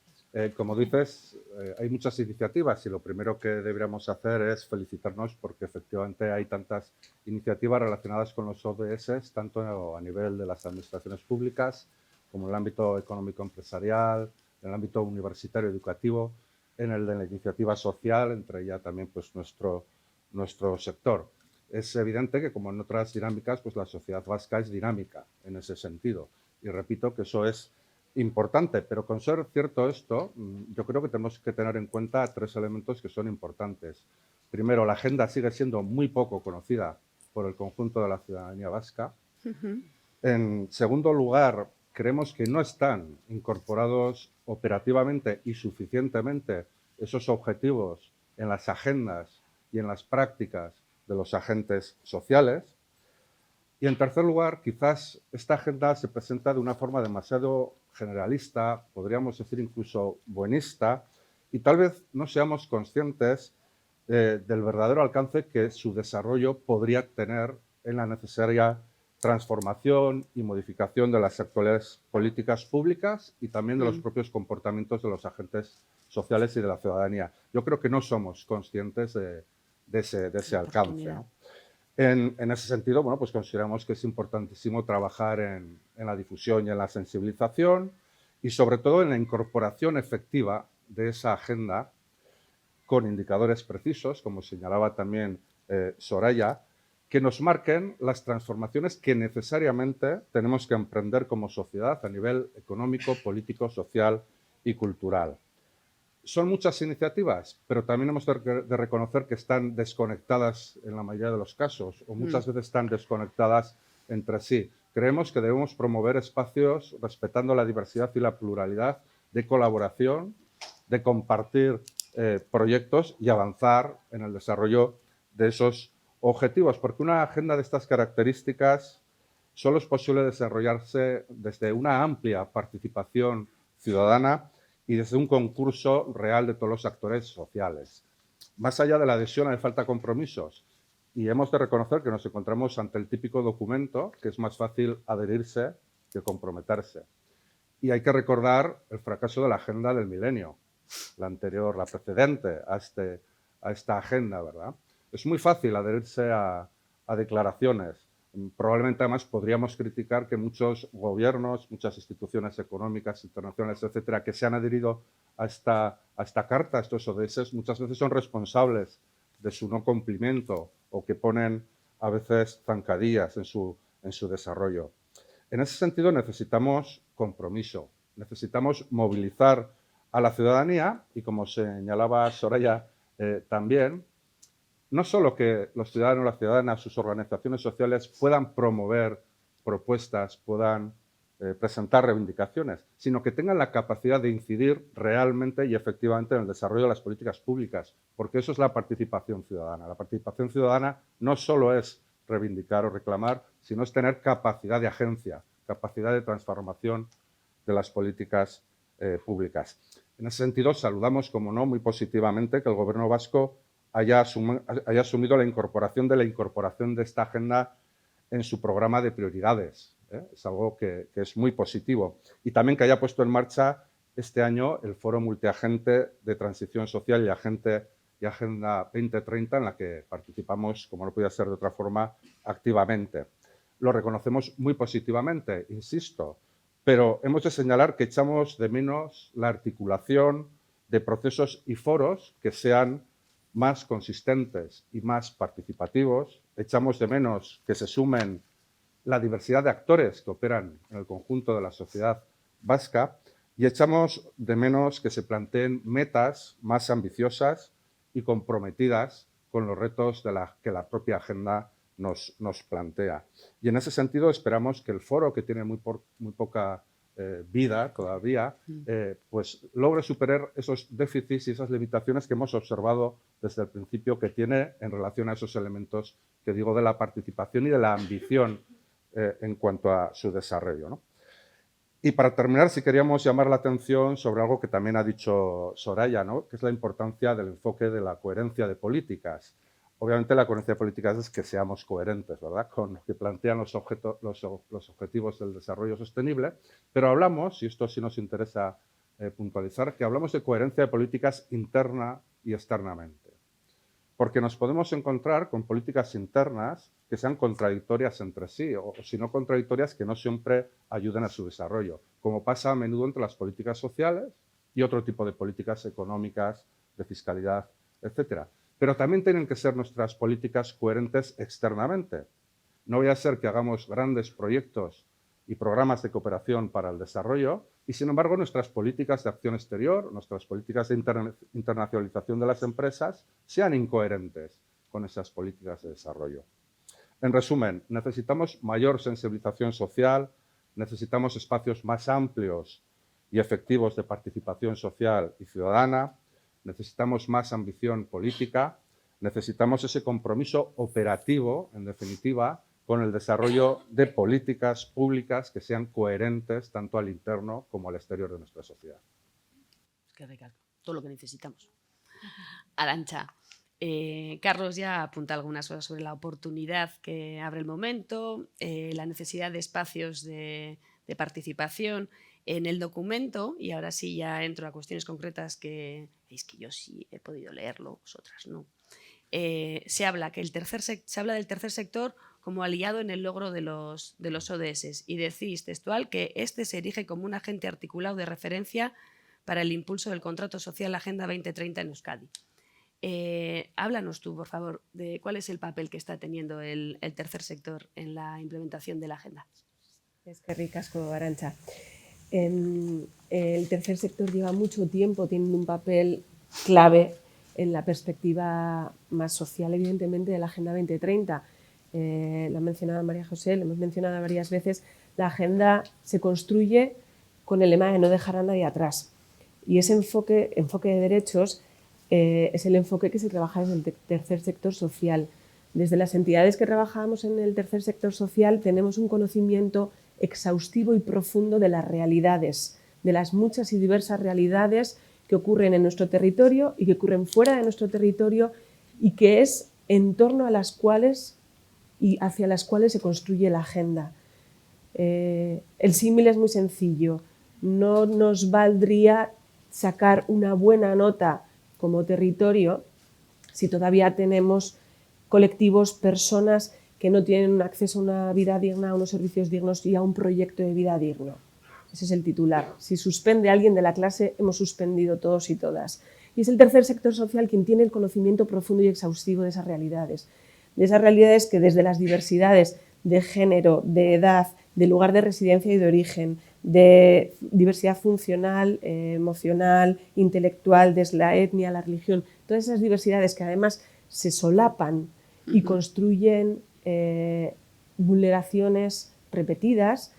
Como dices, hay muchas iniciativas y lo primero que deberíamos hacer es felicitarnos porque efectivamente hay tantas iniciativas relacionadas con los ODS, tanto a nivel de las administraciones públicas como en el ámbito económico-empresarial, en el ámbito universitario educativo, en el de la iniciativa social, entre ellas también pues, nuestro sector. Es evidente que, como en otras dinámicas, pues la sociedad vasca es dinámica en ese sentido. Y repito que eso es importante, pero con ser cierto esto, yo creo que tenemos que tener en cuenta tres elementos que son importantes. Primero, la agenda sigue siendo muy poco conocida por el conjunto de la ciudadanía vasca. En segundo lugar, creemos que no están incorporados operativamente y suficientemente esos objetivos en las agendas y en las prácticas de los agentes sociales. Y en tercer lugar, quizás esta agenda se presenta de una forma demasiado generalista, podríamos decir incluso buenista, y tal vez no seamos conscientes del verdadero alcance que su desarrollo podría tener en la necesaria transformación y modificación de las actuales políticas públicas y también de los propios comportamientos de los agentes sociales y de la ciudadanía. Yo creo que no somos conscientes de ese alcance, ¿no? En ese sentido, bueno, pues consideramos que es importantísimo trabajar en la difusión y en la sensibilización y sobre todo en la incorporación efectiva de esa agenda con indicadores precisos, como señalaba también Soraya, que nos marquen las transformaciones que necesariamente tenemos que emprender como sociedad a nivel económico, político, social y cultural. Son muchas iniciativas, pero también hemos de reconocer que están desconectadas en la mayoría de los casos o muchas veces están desconectadas entre sí. Creemos que debemos promover espacios respetando la diversidad y la pluralidad de colaboración, de compartir proyectos y avanzar en el desarrollo de esos objetivos, porque una agenda de estas características solo es posible desarrollarse desde una amplia participación ciudadana y desde un concurso real de todos los actores sociales. Más allá de la adhesión hace falta compromisos y hemos de reconocer que nos encontramos ante el típico documento que es más fácil adherirse que comprometerse. Y hay que recordar el fracaso de la agenda del milenio, la anterior, la precedente a esta agenda, ¿verdad? Es muy fácil adherirse a declaraciones. Probablemente además podríamos criticar que muchos gobiernos, muchas instituciones económicas, internacionales, etcétera, que se han adherido a esta carta, a estos ODS, muchas veces son responsables de su no cumplimiento o que ponen a veces zancadillas en su desarrollo. En ese sentido necesitamos compromiso, necesitamos movilizar a la ciudadanía y, como señalaba Soraya también, no solo que los ciudadanos, las ciudadanas, sus organizaciones sociales puedan promover propuestas, puedan presentar reivindicaciones, sino que tengan la capacidad de incidir realmente y efectivamente en el desarrollo de las políticas públicas, porque eso es la participación ciudadana. La participación ciudadana no solo es reivindicar o reclamar, sino es tener capacidad de agencia, capacidad de transformación de las políticas públicas. En ese sentido, saludamos, como no, muy positivamente que el Gobierno vasco haya asumido la incorporación de esta agenda en su programa de prioridades. Es algo que es muy positivo. Y también que haya puesto en marcha este año el Foro Multiagente de Transición Social y Agenda 2030, en la que participamos, como no podía ser de otra forma, activamente. Lo reconocemos muy positivamente, insisto, pero hemos de señalar que echamos de menos la articulación de procesos y foros que sean más consistentes y más participativos. Echamos de menos que se sumen la diversidad de actores que operan en el conjunto de la sociedad vasca y echamos de menos que se planteen metas más ambiciosas y comprometidas con los retos que la propia agenda nos plantea. Y en ese sentido esperamos que el foro, que tiene muy poca vida todavía, pues logre superar esos déficits y esas limitaciones que hemos observado desde el principio que tiene en relación a esos elementos que digo de la participación y de la ambición en cuanto a su desarrollo, ¿no? Y para terminar, sí queríamos llamar la atención sobre algo que también ha dicho Soraya, ¿no? Que es la importancia del enfoque de la coherencia de políticas. Obviamente la coherencia de políticas es que seamos coherentes, ¿verdad?, con lo que plantean los objetivos del desarrollo sostenible, pero hablamos, y esto sí nos interesa puntualizar, que hablamos de coherencia de políticas interna y externamente. Porque nos podemos encontrar con políticas internas que sean contradictorias entre sí, o si no contradictorias, que no siempre ayuden a su desarrollo, como pasa a menudo entre las políticas sociales y otro tipo de políticas económicas, de fiscalidad, etcétera. Pero también tienen que ser nuestras políticas coherentes externamente. No vaya a ser que hagamos grandes proyectos y programas de cooperación para el desarrollo y, sin embargo, nuestras políticas de acción exterior, nuestras políticas de internacionalización de las empresas sean incoherentes con esas políticas de desarrollo. En resumen, necesitamos mayor sensibilización social, necesitamos espacios más amplios y efectivos de participación social y ciudadana, necesitamos más ambición política, necesitamos ese compromiso operativo, en definitiva, con el desarrollo de políticas públicas que sean coherentes tanto al interno como al exterior de nuestra sociedad. Que recalco, todo lo que necesitamos. Arantxa, Carlos ya apunta algunas cosas sobre la oportunidad que abre el momento, la necesidad de espacios de participación. En el documento, y ahora sí ya entro a cuestiones concretas que es que yo sí he podido leerlo, vosotras no, se habla del tercer sector como aliado en el logro de los ODS y decís textual que este se erige como un agente articulado de referencia para el impulso del contrato social Agenda 2030 en Euskadi. Háblanos tú, por favor, de cuál es el papel que está teniendo el tercer sector en la implementación de la agenda. Eskerrik asko, Arantxa. El tercer sector lleva mucho tiempo teniendo un papel clave en la perspectiva más social, evidentemente, de la Agenda 2030. Lo ha mencionado María José, lo hemos mencionado varias veces. La agenda se construye con el lema de no dejar a nadie atrás. Y ese enfoque de derechos es el enfoque que se trabaja en el tercer sector social. Desde las entidades que trabajamos en el tercer sector social tenemos un conocimiento exhaustivo y profundo de las realidades, de las muchas y diversas realidades que ocurren en nuestro territorio y que ocurren fuera de nuestro territorio y que es en torno a las cuales y hacia las cuales se construye la agenda. El símil es muy sencillo. No nos valdría sacar una buena nota como territorio si todavía tenemos colectivos, personas que no tienen un acceso a una vida digna, a unos servicios dignos y a un proyecto de vida digno. Ese es el titular. Si suspende alguien de la clase, hemos suspendido todos y todas. Y es el tercer sector social quien tiene el conocimiento profundo y exhaustivo de esas realidades que desde las diversidades, de género, de edad, de lugar de residencia y de origen, de diversidad funcional, emocional, intelectual, desde la etnia, la religión, todas esas diversidades que además se solapan y construyen vulneraciones repetidas,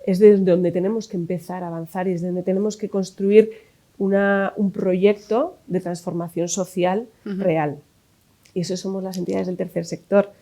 es desde donde tenemos que empezar a avanzar y es donde tenemos que construir un proyecto de transformación social real. Y eso somos las entidades del tercer sector.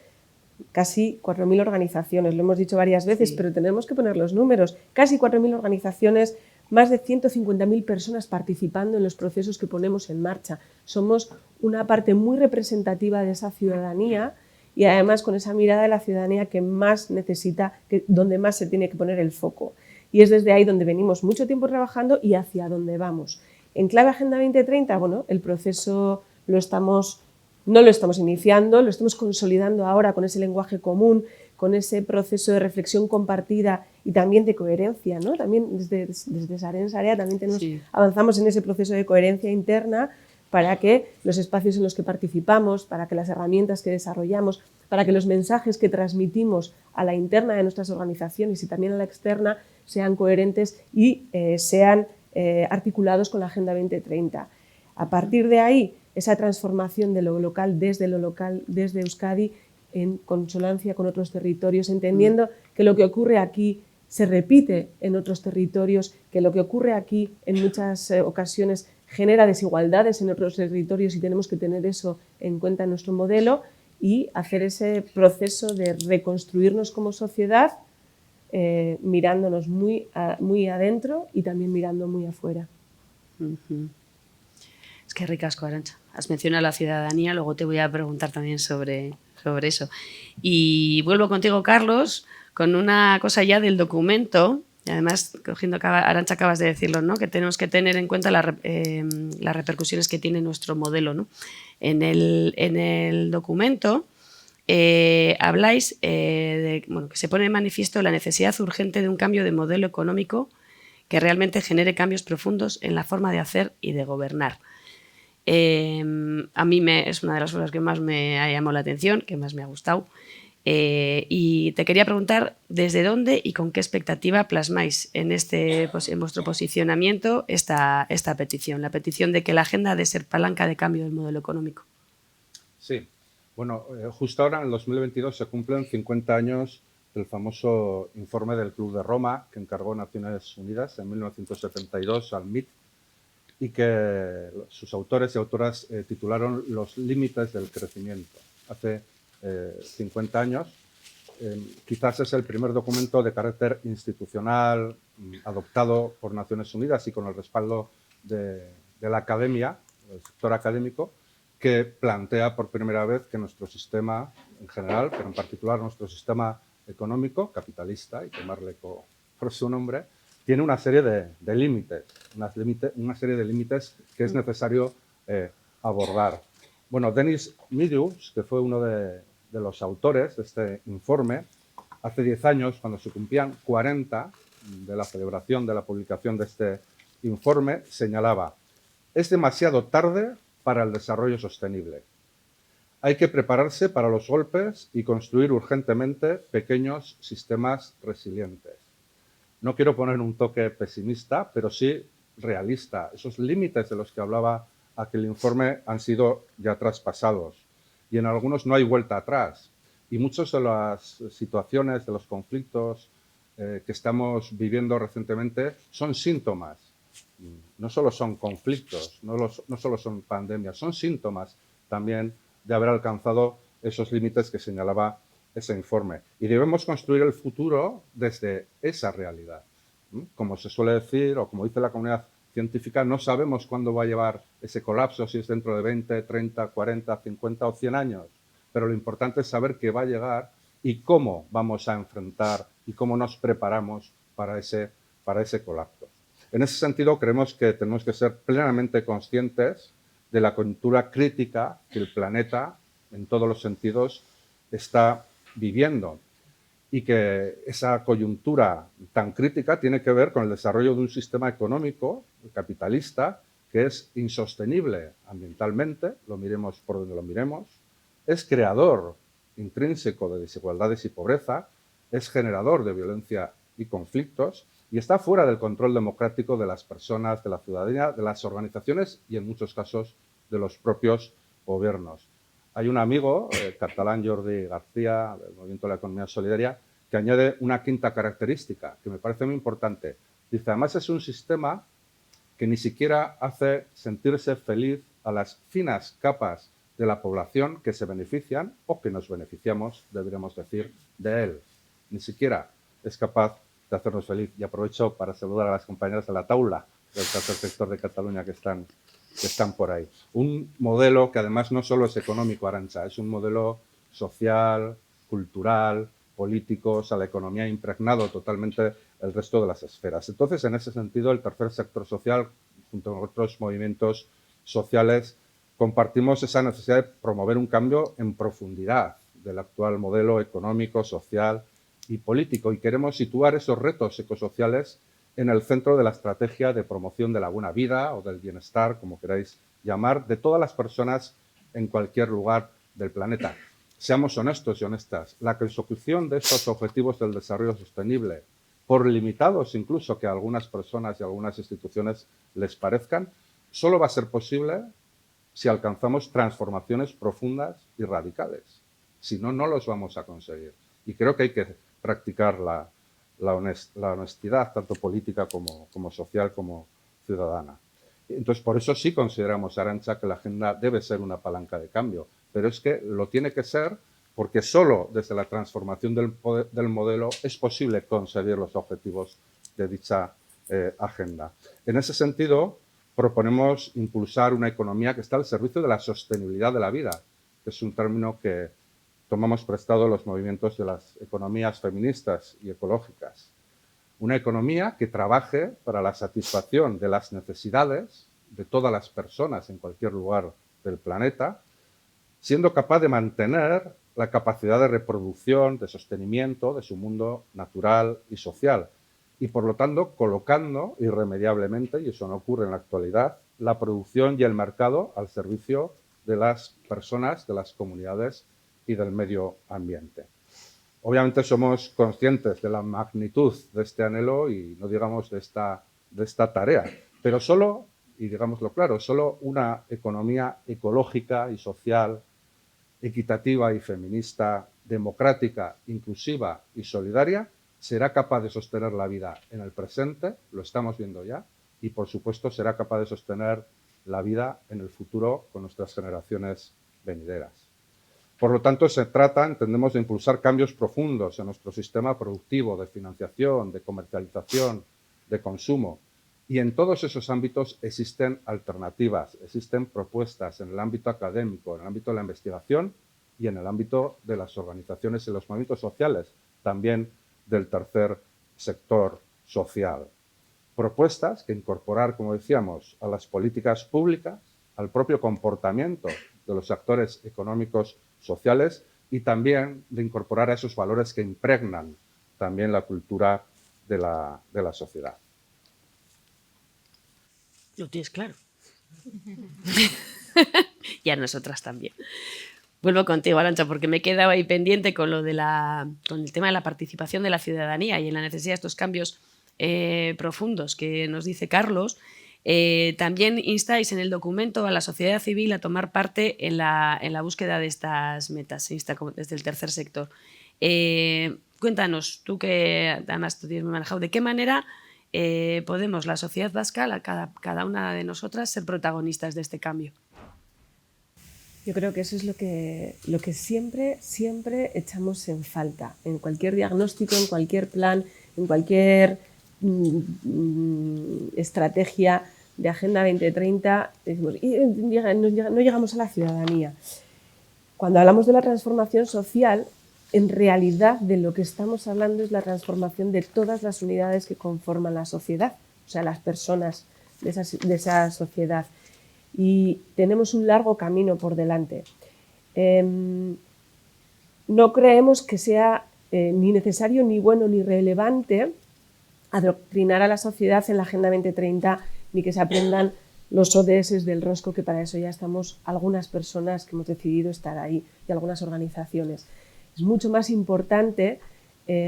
Casi 4.000 organizaciones, lo hemos dicho varias veces, pero tenemos que poner los números. Casi 4.000 organizaciones, más de 150.000 personas participando en los procesos que ponemos en marcha. Somos una parte muy representativa de esa ciudadanía y además con esa mirada de la ciudadanía que más necesita, donde más se tiene que poner el foco. Y es desde ahí donde venimos mucho tiempo trabajando y hacia dónde vamos. En clave Agenda 2030, bueno, el proceso no lo estamos iniciando, lo estamos consolidando ahora con ese lenguaje común, con ese proceso de reflexión compartida y también de coherencia, ¿no? También desde Saren Sarea también avanzamos en ese proceso de coherencia interna para que los espacios en los que participamos, para que las herramientas que desarrollamos, para que los mensajes que transmitimos a la interna de nuestras organizaciones y también a la externa sean coherentes y sean articulados con la Agenda 2030. A partir de ahí, esa transformación de lo local, desde Euskadi, en consonancia con otros territorios, entendiendo que lo que ocurre aquí se repite en otros territorios, que lo que ocurre aquí en muchas ocasiones genera desigualdades en otros territorios y tenemos que tener eso en cuenta en nuestro modelo y hacer ese proceso de reconstruirnos como sociedad mirándonos muy adentro y también mirando muy afuera. Es que ricasco, Arantxa. Has mencionado la ciudadanía, luego te voy a preguntar también sobre eso. Y vuelvo contigo, Carlos, con una cosa ya del documento. Y además, Arantxa, acabas de decirlo, ¿no? Que tenemos que tener en cuenta las repercusiones que tiene nuestro modelo, ¿no? En el documento habláis de que se pone de manifiesto la necesidad urgente de un cambio de modelo económico que realmente genere cambios profundos en la forma de hacer y de gobernar. A mí es una de las cosas que más me ha llamado la atención, que más me ha gustado. Y te quería preguntar desde dónde y con qué expectativa plasmáis en vuestro posicionamiento esta petición, la petición de que la agenda ha de ser palanca de cambio del modelo económico. Sí, bueno, justo ahora en el 2022 se cumplen 50 años del famoso informe del Club de Roma que encargó Naciones Unidas en 1972 al MIT y que sus autores y autoras titularon Los límites del crecimiento. Hace 50 años, quizás es el primer documento de carácter institucional adoptado por Naciones Unidas y con el respaldo de la academia, del sector académico, que plantea por primera vez que nuestro sistema en general, pero en particular nuestro sistema económico, capitalista, y llamarle por su nombre, tiene una serie de límites, una serie de límites que es necesario abordar. Bueno, Denis Midius, que fue uno de los autores de este informe, hace 10 años, cuando se cumplían 40 de la celebración de la publicación de este informe, señalaba: es demasiado tarde para el desarrollo sostenible. Hay que prepararse para los golpes y construir urgentemente pequeños sistemas resilientes. No quiero poner un toque pesimista, pero sí realista. Esos límites de los que hablaba aquel informe han sido ya traspasados y en algunos no hay vuelta atrás. Y muchas de las situaciones, de los conflictos que estamos viviendo recientemente son síntomas. No solo son conflictos, no solo son pandemias, son síntomas también de haber alcanzado esos límites que señalaba ese informe. Y debemos construir el futuro desde esa realidad. Como se suele decir, o como dice la comunidad científica, no sabemos cuándo va a llevar ese colapso, si es dentro de 20, 30, 40, 50 o 100 años. Pero lo importante es saber que va a llegar y cómo vamos a enfrentar y cómo nos preparamos para ese colapso. En ese sentido, creemos que tenemos que ser plenamente conscientes de la coyuntura crítica que el planeta, en todos los sentidos, está viviendo y que esa coyuntura tan crítica tiene que ver con el desarrollo de un sistema económico capitalista que es insostenible ambientalmente, lo miremos por donde lo miremos, es creador intrínseco de desigualdades y pobreza, es generador de violencia y conflictos y está fuera del control democrático de las personas, de la ciudadanía, de las organizaciones y en muchos casos de los propios gobiernos. Hay un amigo, catalán Jordi García, del Movimiento de la Economía Solidaria, que añade una quinta característica que me parece muy importante. Dice, además es un sistema que ni siquiera hace sentirse feliz a las finas capas de la población que se benefician o que nos beneficiamos, deberíamos decir, de él. Ni siquiera es capaz de hacernos feliz. Y aprovecho para saludar a las compañeras de la taula del tercer sector de Cataluña que están por ahí. Un modelo que además no solo es económico, Arantxa, es un modelo social, cultural, político, o sea, la economía ha impregnado totalmente el resto de las esferas. Entonces, en ese sentido, el tercer sector social, junto con otros movimientos sociales, compartimos esa necesidad de promover un cambio en profundidad del actual modelo económico, social y político. Y queremos situar esos retos ecosociales en el centro de la estrategia de promoción de la buena vida o del bienestar, como queráis llamar, de todas las personas en cualquier lugar del planeta. Seamos honestos y honestas, la consecución de estos objetivos del desarrollo sostenible, por limitados incluso que a algunas personas y a algunas instituciones les parezcan, solo va a ser posible si alcanzamos transformaciones profundas y radicales. Si no, no los vamos a conseguir. Y creo que hay que practicar la honestidad, tanto política como social, como ciudadana. Entonces, por eso sí consideramos, Arantxa, que la agenda debe ser una palanca de cambio, pero es que lo tiene que ser porque solo desde la transformación del modelo es posible conseguir los objetivos de dicha agenda. En ese sentido, proponemos impulsar una economía que está al servicio de la sostenibilidad de la vida, que es un término que tomamos prestado los movimientos de las economías feministas y ecológicas. Una economía que trabaje para la satisfacción de las necesidades de todas las personas en cualquier lugar del planeta, siendo capaz de mantener la capacidad de reproducción, de sostenimiento de su mundo natural y social, y por lo tanto colocando irremediablemente, y eso no ocurre en la actualidad, la producción y el mercado al servicio de las personas, de las comunidades y del medio ambiente. Obviamente somos conscientes de la magnitud de este anhelo y no digamos de esta tarea, pero solo, y digámoslo claro, solo una economía ecológica y social, equitativa y feminista, democrática, inclusiva y solidaria, será capaz de sostener la vida en el presente, lo estamos viendo ya, y por supuesto será capaz de sostener la vida en el futuro con nuestras generaciones venideras. Por lo tanto, se trata, entendemos, de impulsar cambios profundos en nuestro sistema productivo, de financiación, de comercialización, de consumo. Y en todos esos ámbitos existen alternativas, existen propuestas en el ámbito académico, en el ámbito de la investigación y en el ámbito de las organizaciones y los movimientos sociales, también del tercer sector social. Propuestas que incorporar, como decíamos, a las políticas públicas, al propio comportamiento de los actores económicos sociales y también de incorporar a esos valores que impregnan también la cultura de la sociedad. Lo tienes claro. Y a nosotras también. Vuelvo contigo, Arantxa, porque me he quedado ahí pendiente con lo de con el tema de la participación de la ciudadanía y en la necesidad de estos cambios profundos que nos dice Carlos. También instáis en el documento a la sociedad civil a tomar parte en la búsqueda de estas metas, se insta desde el tercer sector. Cuéntanos, tú que además tú tienes manejado, ¿de qué manera podemos, la sociedad vasca, cada una de nosotras, ser protagonistas de este cambio? Yo creo que eso es lo que siempre echamos en falta, en cualquier diagnóstico, en cualquier plan, en cualquier estrategia de Agenda 2030, decimos, no llegamos a la ciudadanía. Cuando hablamos de la transformación social, en realidad de lo que estamos hablando es la transformación de todas las unidades que conforman la sociedad, o sea, las personas de esa sociedad. Y tenemos un largo camino por delante. No creemos que sea ni necesario, ni bueno, ni relevante adoctrinar a la sociedad en la Agenda 2030, ni que se aprendan los ODS del rosco, que para eso ya estamos algunas personas que hemos decidido estar ahí y algunas organizaciones. Es mucho más importante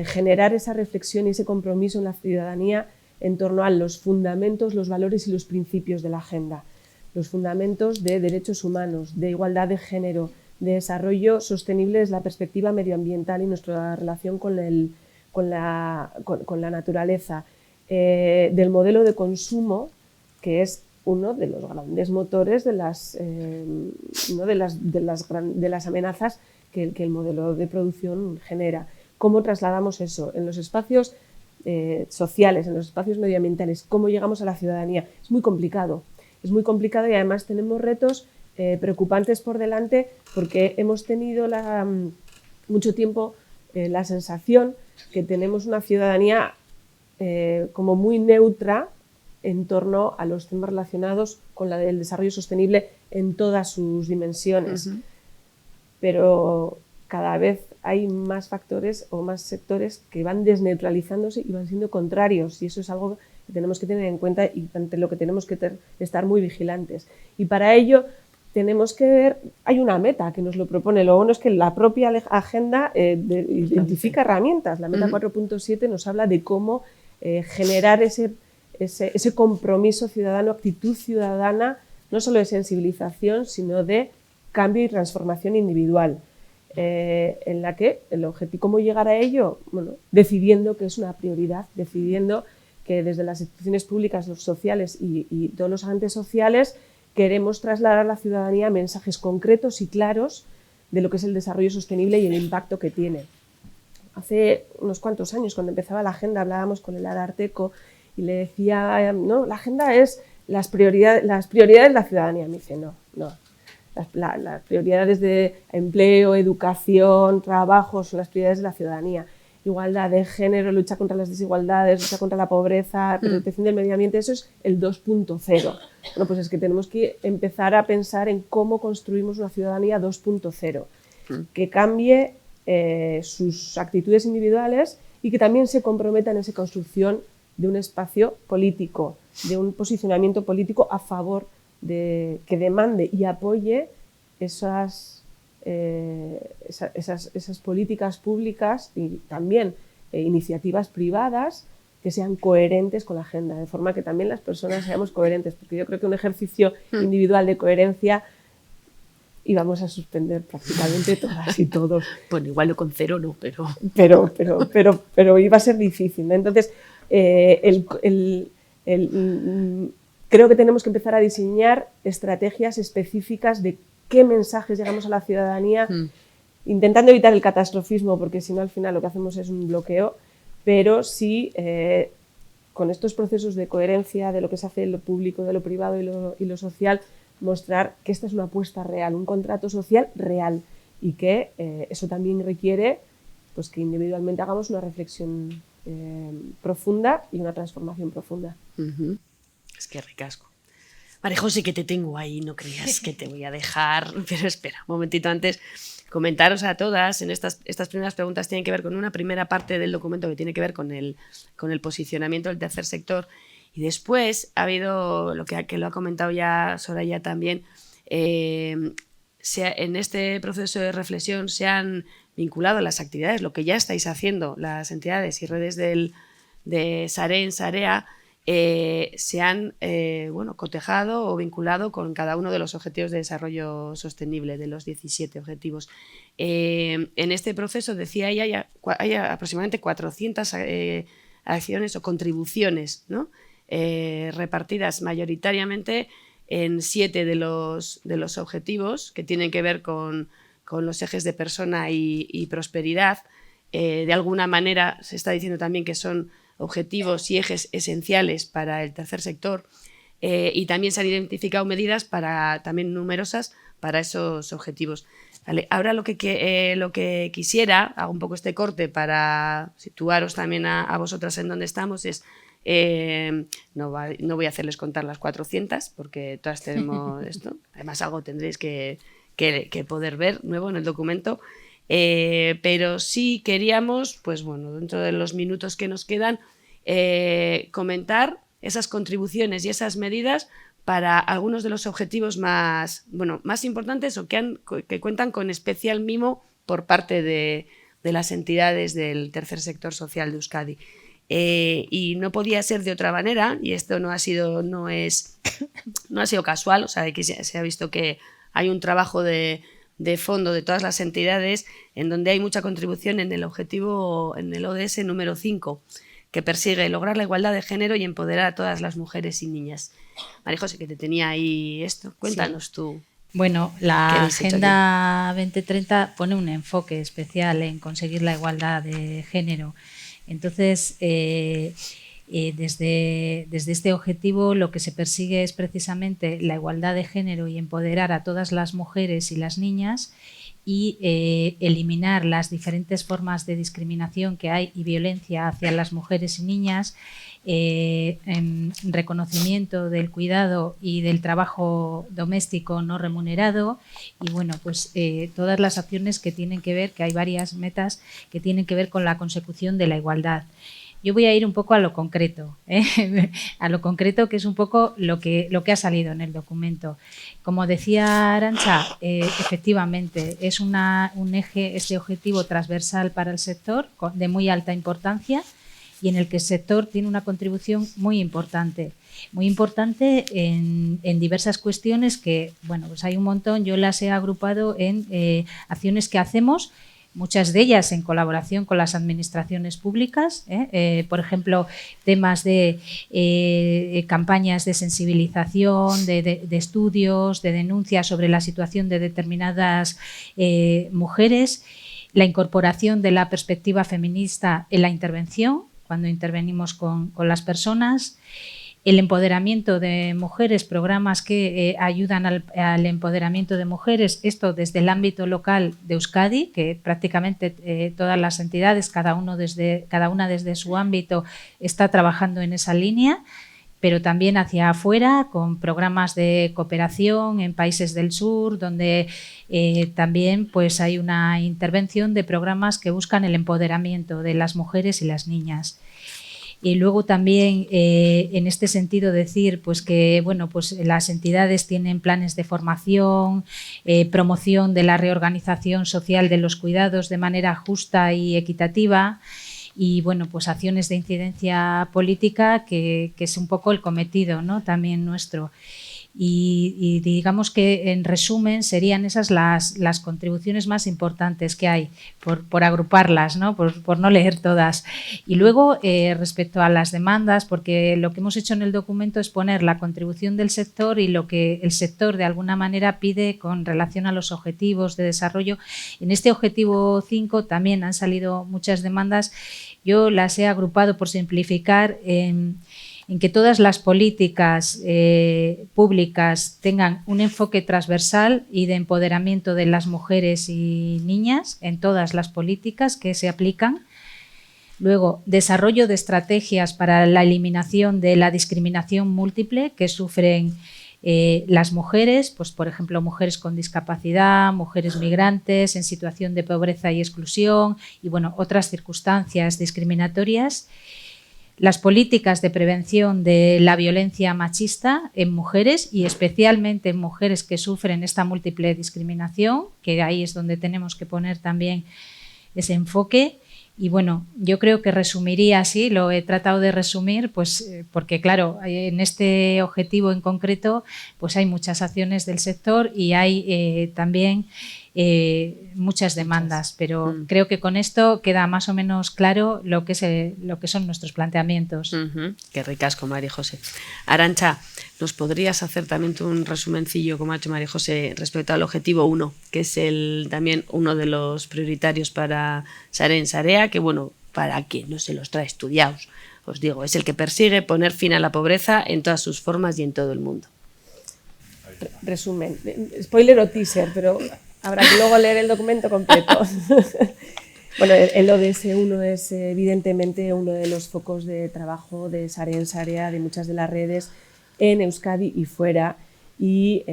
generar esa reflexión y ese compromiso en la ciudadanía en torno a los fundamentos, los valores y los principios de la agenda. Los fundamentos de derechos humanos, de igualdad de género, de desarrollo sostenible desde la perspectiva medioambiental y nuestra relación con la naturaleza, del modelo de consumo, que es uno de los grandes motores de las amenazas que el modelo de producción genera. ¿Cómo trasladamos eso en los espacios sociales, en los espacios medioambientales? ¿Cómo llegamos a la ciudadanía? Es muy complicado y además tenemos retos preocupantes por delante, porque hemos tenido mucho tiempo la sensación que tenemos una ciudadanía como muy neutra en torno a los temas relacionados con el desarrollo sostenible en todas sus dimensiones. Pero cada vez hay más factores o más sectores que van desneutralizándose y van siendo contrarios, y eso es algo que tenemos que tener en cuenta y ante lo que tenemos que estar muy vigilantes. Y para ello tenemos que ver, hay una meta que nos lo propone, lo bueno es que la propia agenda identifica herramientas. La meta 4.7 nos habla de cómo generar ese compromiso ciudadano, actitud ciudadana, no solo de sensibilización, sino de cambio y transformación individual, en la que el objetivo, ¿cómo llegar a ello? Bueno, decidiendo que es una prioridad, decidiendo que desde las instituciones públicas, los sociales y todos los agentes sociales queremos trasladar a la ciudadanía mensajes concretos y claros de lo que es el desarrollo sostenible y el impacto que tiene. Hace unos cuantos años, cuando empezaba la agenda, hablábamos con el Ararteko y le decía, no, la agenda es las prioridades de la ciudadanía. Me dice, no. Las prioridades de empleo, educación, trabajo son las prioridades de la ciudadanía. Igualdad de género, lucha contra las desigualdades, lucha contra la pobreza, protección del medio ambiente, eso es el 2.0. Bueno, pues es que tenemos que empezar a pensar en cómo construimos una ciudadanía 2.0, que cambie sus actitudes individuales y que también se comprometa en esa construcción de un espacio político, de un posicionamiento político a favor de que demande y apoye esas políticas públicas y también iniciativas privadas que sean coherentes con la agenda, de forma que también las personas seamos coherentes, porque yo creo que un ejercicio individual de coherencia íbamos a suspender prácticamente todas y todos. Bueno, igual no con 0 no, pero iba a ser difícil, ¿no? Entonces, creo que tenemos que empezar a diseñar estrategias específicas de qué mensajes llegamos a la ciudadanía, intentando evitar el catastrofismo, porque si no al final lo que hacemos es un bloqueo, pero sí con estos procesos de coherencia de lo que se hace en lo público, de lo privado y lo social, mostrar que esta es una apuesta real, un contrato social real, y que eso también requiere pues, que individualmente hagamos una reflexión profunda y una transformación profunda. Es que ricasco. María José, que te tengo ahí, no creas que te voy a dejar, pero espera, un momentito antes, comentaros a todas, en estas primeras preguntas tienen que ver con una primera parte del documento que tiene que ver con el posicionamiento del tercer sector, y después ha habido, que lo ha comentado ya Soraya también, en este proceso de reflexión se han vinculado las actividades, lo que ya estáis haciendo, las entidades y redes de Sarén, Sarea, se han cotejado o vinculado con cada uno de los objetivos de desarrollo sostenible, de los 17 objetivos. En este proceso, decía ella, hay aproximadamente 400 acciones o contribuciones, ¿no? Repartidas mayoritariamente en 7 de los objetivos que tienen que ver con los ejes de persona y prosperidad. De alguna manera se está diciendo también que son objetivos y ejes esenciales para el tercer sector, y también se han identificado medidas también numerosas para esos objetivos. Vale, ahora lo que quisiera, hago un poco este corte para situaros también a vosotras en donde estamos, es no voy a hacerles contar las 400 porque todas tenemos esto, además algo tendréis que poder ver nuevo en el documento. Pero sí queríamos, pues bueno, dentro de los minutos que nos quedan, comentar esas contribuciones y esas medidas para algunos de los objetivos más importantes o que cuentan con especial mimo por parte de de las entidades del tercer sector social de Euskadi. Y no podía ser de otra manera, y esto no ha sido casual, o sea, que se ha visto que hay un trabajo de fondo de todas las entidades en donde hay mucha contribución en el objetivo, en el ODS número 5, que persigue lograr la igualdad de género y empoderar a todas las mujeres y niñas. María José, que te tenía ahí esto, cuéntanos tú. Bueno, la Agenda 2030 pone un enfoque especial en conseguir la igualdad de género. Entonces, desde este objetivo lo que se persigue es precisamente la igualdad de género y empoderar a todas las mujeres y las niñas y eliminar las diferentes formas de discriminación que hay y violencia hacia las mujeres y niñas, en reconocimiento del cuidado y del trabajo doméstico no remunerado y bueno, pues todas las acciones que tienen que ver, que hay varias metas que tienen que ver con la consecución de la igualdad. Yo voy a ir un poco a lo concreto, a lo concreto, que es un poco lo que ha salido en el documento. Como decía Arantxa, efectivamente es un eje, este objetivo transversal para el sector de muy alta importancia y en el que el sector tiene una contribución muy importante en diversas cuestiones que, bueno, pues hay un montón, yo las he agrupado en acciones que hacemos, muchas de ellas en colaboración con las administraciones públicas, por ejemplo, temas de campañas de sensibilización, de estudios, de denuncias sobre la situación de determinadas mujeres, la incorporación de la perspectiva feminista en la intervención, cuando intervenimos con las personas, el empoderamiento de mujeres, programas que ayudan al empoderamiento de mujeres, esto desde el ámbito local de Euskadi, que prácticamente todas las entidades, cada una desde su ámbito, está trabajando en esa línea, pero también hacia afuera con programas de cooperación en países del sur, donde también pues, hay una intervención de programas que buscan el empoderamiento de las mujeres y las niñas. Y luego también en este sentido decir pues que bueno, pues las entidades tienen planes de formación, promoción de la reorganización social de los cuidados de manera justa y equitativa y bueno, pues acciones de incidencia política que es un poco el cometido, ¿no? También nuestro. Y digamos que en resumen serían esas las contribuciones más importantes que hay, por agruparlas, ¿no? Por no leer todas. Y luego respecto a las demandas, porque lo que hemos hecho en el documento es poner la contribución del sector y lo que el sector de alguna manera pide con relación a los objetivos de desarrollo. En este objetivo 5 también han salido muchas demandas. Yo las he agrupado por simplificar en que todas las políticas públicas tengan un enfoque transversal y de empoderamiento de las mujeres y niñas en todas las políticas que se aplican. Luego, desarrollo de estrategias para la eliminación de la discriminación múltiple que sufren las mujeres, pues por ejemplo, mujeres con discapacidad, mujeres migrantes en situación de pobreza y exclusión y bueno, otras circunstancias discriminatorias. Las políticas de prevención de la violencia machista en mujeres y especialmente en mujeres que sufren esta múltiple discriminación, que ahí es donde tenemos que poner también ese enfoque. Y bueno, yo creo que resumiría así, lo he tratado de resumir, pues porque claro, en este objetivo en concreto pues hay muchas acciones del sector y hay también muchas demandas, pero creo que con esto queda más o menos claro lo que son nuestros planteamientos. Qué ricasco, María José. Arantxa, ¿nos podrías hacer también un resumencillo, como ha hecho María José, respecto al objetivo 1, que es también uno de los prioritarios para Sareen Sarea, que bueno, para quien no se los trae estudiados, os digo, es el que persigue poner fin a la pobreza en todas sus formas y en todo el mundo? Resumen, spoiler o teaser, pero habrá que luego leer el documento completo. Bueno, el ODS 1 es evidentemente uno de los focos de trabajo de Sareen Sarea, de muchas de las redes en Euskadi y fuera, y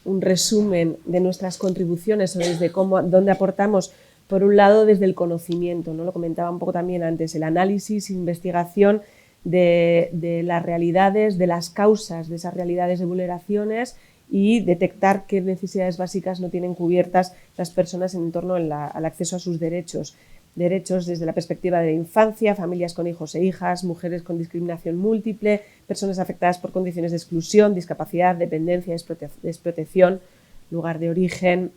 un resumen de nuestras contribuciones o desde dónde aportamos, por un lado desde el conocimiento, ¿no? Lo comentaba un poco también antes, el análisis, investigación de las realidades, de las causas de esas realidades de vulneraciones y detectar qué necesidades básicas no tienen cubiertas las personas en torno al acceso a sus derechos. Derechos desde la perspectiva de la infancia, familias con hijos e hijas, mujeres con discriminación múltiple, personas afectadas por condiciones de exclusión, discapacidad, dependencia, desprotección, lugar de origen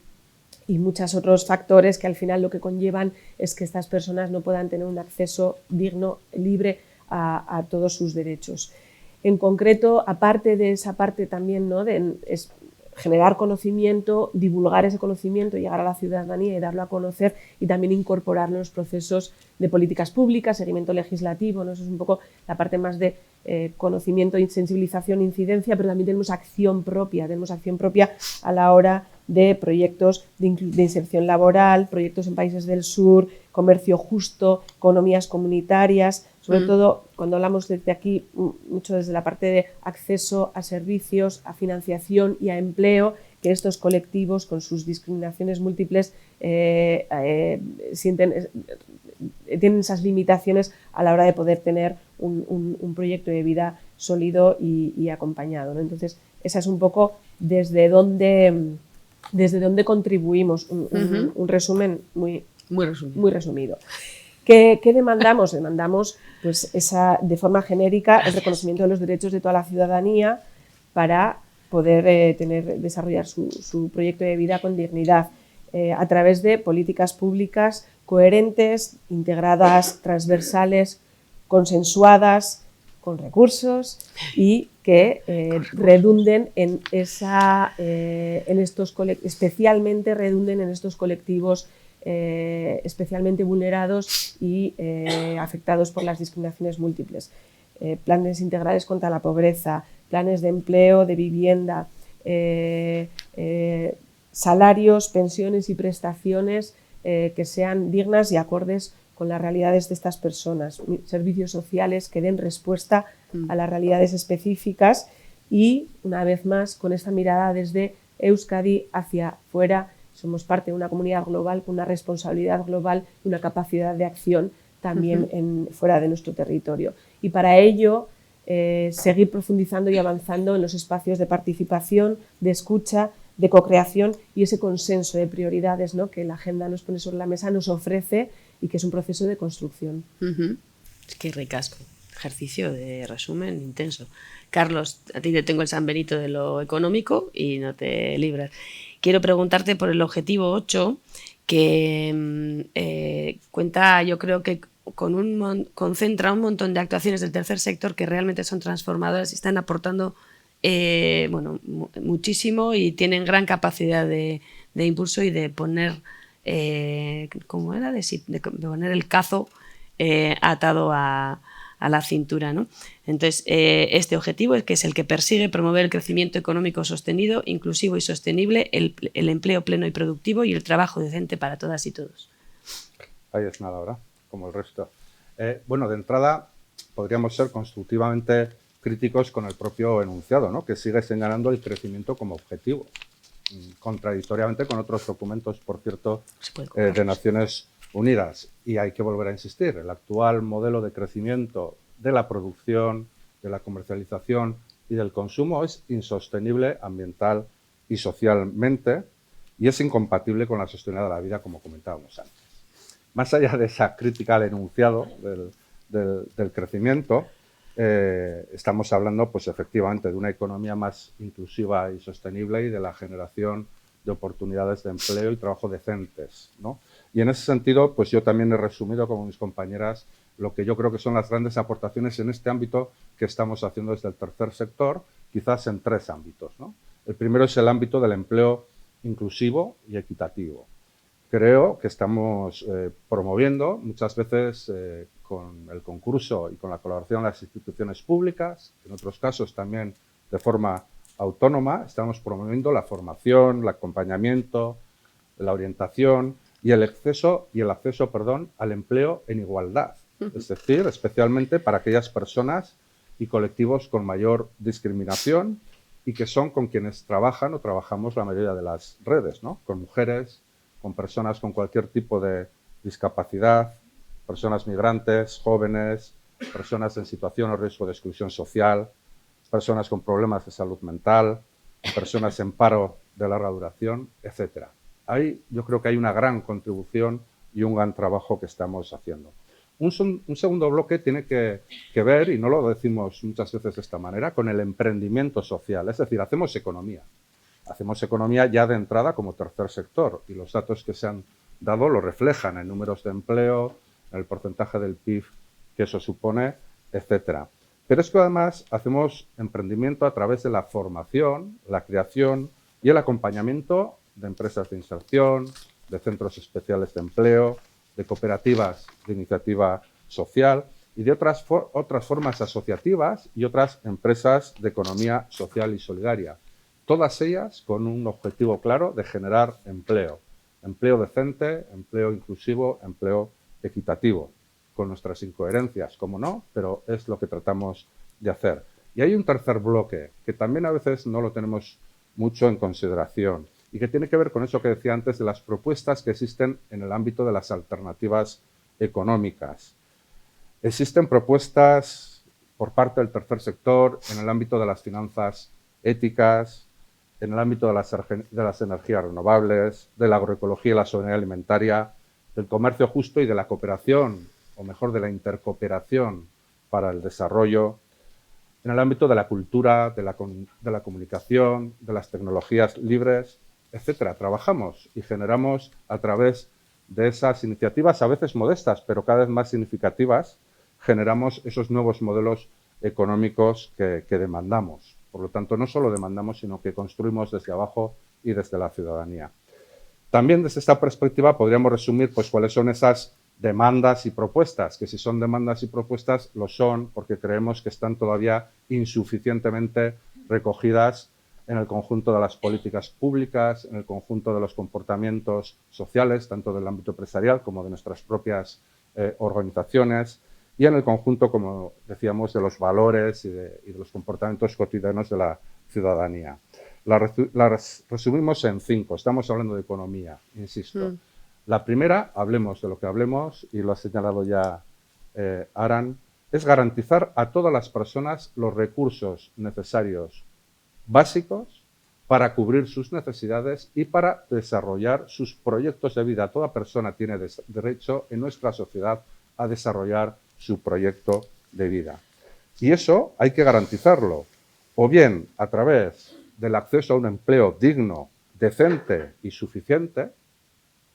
y muchos otros factores que al final lo que conllevan es que estas personas no puedan tener un acceso digno, libre a todos sus derechos. En concreto, aparte de esa parte también, ¿no?, es generar conocimiento, divulgar ese conocimiento, llegar a la ciudadanía y darlo a conocer y también incorporarlo en los procesos de políticas públicas, seguimiento legislativo, ¿no? Eso es un poco la parte más de conocimiento, sensibilización, incidencia, pero también tenemos acción propia a la hora de proyectos de inserción laboral, proyectos en países del sur, comercio justo, economías comunitarias, sobre todo cuando hablamos desde aquí, mucho desde la parte de acceso a servicios, a financiación y a empleo, que estos colectivos con sus discriminaciones múltiples tienen esas limitaciones a la hora de poder tener un proyecto de vida sólido y acompañado, ¿no? Entonces, esa es un poco desde dónde contribuimos, un resumen muy resumido. ¿Qué demandamos? Demandamos pues, de forma genérica el reconocimiento de los derechos de toda la ciudadanía para poder desarrollar su proyecto de vida con dignidad a través de políticas públicas coherentes, integradas, transversales, consensuadas, con recursos y que redunden especialmente redunden en estos colectivos especialmente vulnerados y afectados por las discriminaciones múltiples. Planes integrales contra la pobreza, planes de empleo, de vivienda, salarios, pensiones y prestaciones que sean dignas y acordes con las realidades de estas personas, servicios sociales que den respuesta a las realidades específicas y, una vez más, con esta mirada desde Euskadi hacia fuera. Somos parte de una comunidad global con una responsabilidad global y una capacidad de acción también fuera de nuestro territorio. Y para ello, seguir profundizando y avanzando en los espacios de participación, de escucha, de co-creación y ese consenso de prioridades, ¿no?, que la agenda nos pone sobre la mesa, nos ofrece y que es un proceso de construcción. Es que ricasco. Ejercicio de resumen intenso. Carlos, a ti te tengo el San Benito de lo económico y no te libras. Quiero preguntarte por el objetivo 8, que cuenta, yo creo que concentra un montón de actuaciones del tercer sector que realmente son transformadoras y están aportando muchísimo y tienen gran capacidad de impulso y de poner, ¿cómo era? De poner el cazo atado a la cintura, ¿no? Entonces, este objetivo, que es el que persigue promover el crecimiento económico sostenido, inclusivo y sostenible, el empleo pleno y productivo y el trabajo decente para todas y todos. Ahí es nada, ¿verdad? Como el resto. Bueno, de entrada, podríamos ser constructivamente críticos con el propio enunciado, ¿no?, que sigue señalando el crecimiento como objetivo, contradictoriamente con otros documentos, por cierto, de Naciones Unidas. Y hay que volver a insistir, el actual modelo de crecimiento de la producción, de la comercialización y del consumo es insostenible ambiental y socialmente y es incompatible con la sostenibilidad de la vida, como comentábamos antes. Más allá de esa crítica al enunciado del crecimiento, estamos hablando, pues efectivamente, de una economía más inclusiva y sostenible y de la generación de oportunidades de empleo y trabajo decentes, ¿no? Y en ese sentido, pues yo también he resumido, como mis compañeras, lo que yo creo que son las grandes aportaciones en este ámbito que estamos haciendo desde el tercer sector, quizás en 3 ámbitos, ¿no? El primero es el ámbito del empleo inclusivo y equitativo. Creo que estamos promoviendo muchas veces con el concurso y con la colaboración de las instituciones públicas, en otros casos también de forma autónoma, estamos promoviendo la formación, el acompañamiento, la orientación y el acceso al empleo en igualdad. Es decir, especialmente para aquellas personas y colectivos con mayor discriminación y que son con quienes trabajan o trabajamos la mayoría de las redes, ¿no? Con mujeres, con personas con cualquier tipo de discapacidad, personas migrantes, jóvenes, personas en situación o riesgo de exclusión social, personas con problemas de salud mental, personas en paro de larga duración, etc. Ahí yo creo que hay una gran contribución y un gran trabajo que estamos haciendo. Un segundo bloque tiene que ver, y no lo decimos muchas veces de esta manera, con el emprendimiento social. Es decir, hacemos economía. Hacemos economía ya de entrada como tercer sector, y los datos que se han dado lo reflejan en números de empleo, en el porcentaje del PIB que eso supone, etcétera. Pero es que además hacemos emprendimiento a través de la formación, la creación y el acompañamiento de empresas de inserción, de centros especiales de empleo, de cooperativas de iniciativa social y de otras formas asociativas y otras empresas de economía social y solidaria. Todas ellas con un objetivo claro de generar empleo. Empleo decente, empleo inclusivo, empleo equitativo, con nuestras incoherencias, como no, pero es lo que tratamos de hacer. Y hay un tercer bloque que también a veces no lo tenemos mucho en consideración y que tiene que ver con eso que decía antes de las propuestas que existen en el ámbito de las alternativas económicas. Existen propuestas por parte del tercer sector en el ámbito de las finanzas éticas, en el ámbito de las energías renovables, de la agroecología y la soberanía alimentaria, del comercio justo y de la cooperación, o mejor, de la intercooperación para el desarrollo, en el ámbito de la cultura, de la comunicación, de las tecnologías libres, etcétera. Trabajamos y generamos a través de esas iniciativas, a veces modestas, pero cada vez más significativas, generamos esos nuevos modelos económicos que demandamos. Por lo tanto, no solo demandamos, sino que construimos desde abajo y desde la ciudadanía. También desde esta perspectiva podríamos resumir pues, cuáles son esas demandas y propuestas, que si son demandas y propuestas, lo son porque creemos que están todavía insuficientemente recogidas en el conjunto de las políticas públicas, en el conjunto de los comportamientos sociales, tanto del ámbito empresarial como de nuestras propias organizaciones, y en el conjunto, como decíamos, de los valores y de los comportamientos cotidianos de la ciudadanía. Las resumimos en 5. Estamos hablando de economía, insisto. La primera, hablemos de lo que hablemos, y lo ha señalado ya Aran, es garantizar a todas las personas los recursos necesarios básicos para cubrir sus necesidades y para desarrollar sus proyectos de vida. Toda persona tiene derecho en nuestra sociedad a desarrollar su proyecto de vida. Y eso hay que garantizarlo, o bien a través del acceso a un empleo digno, decente y suficiente.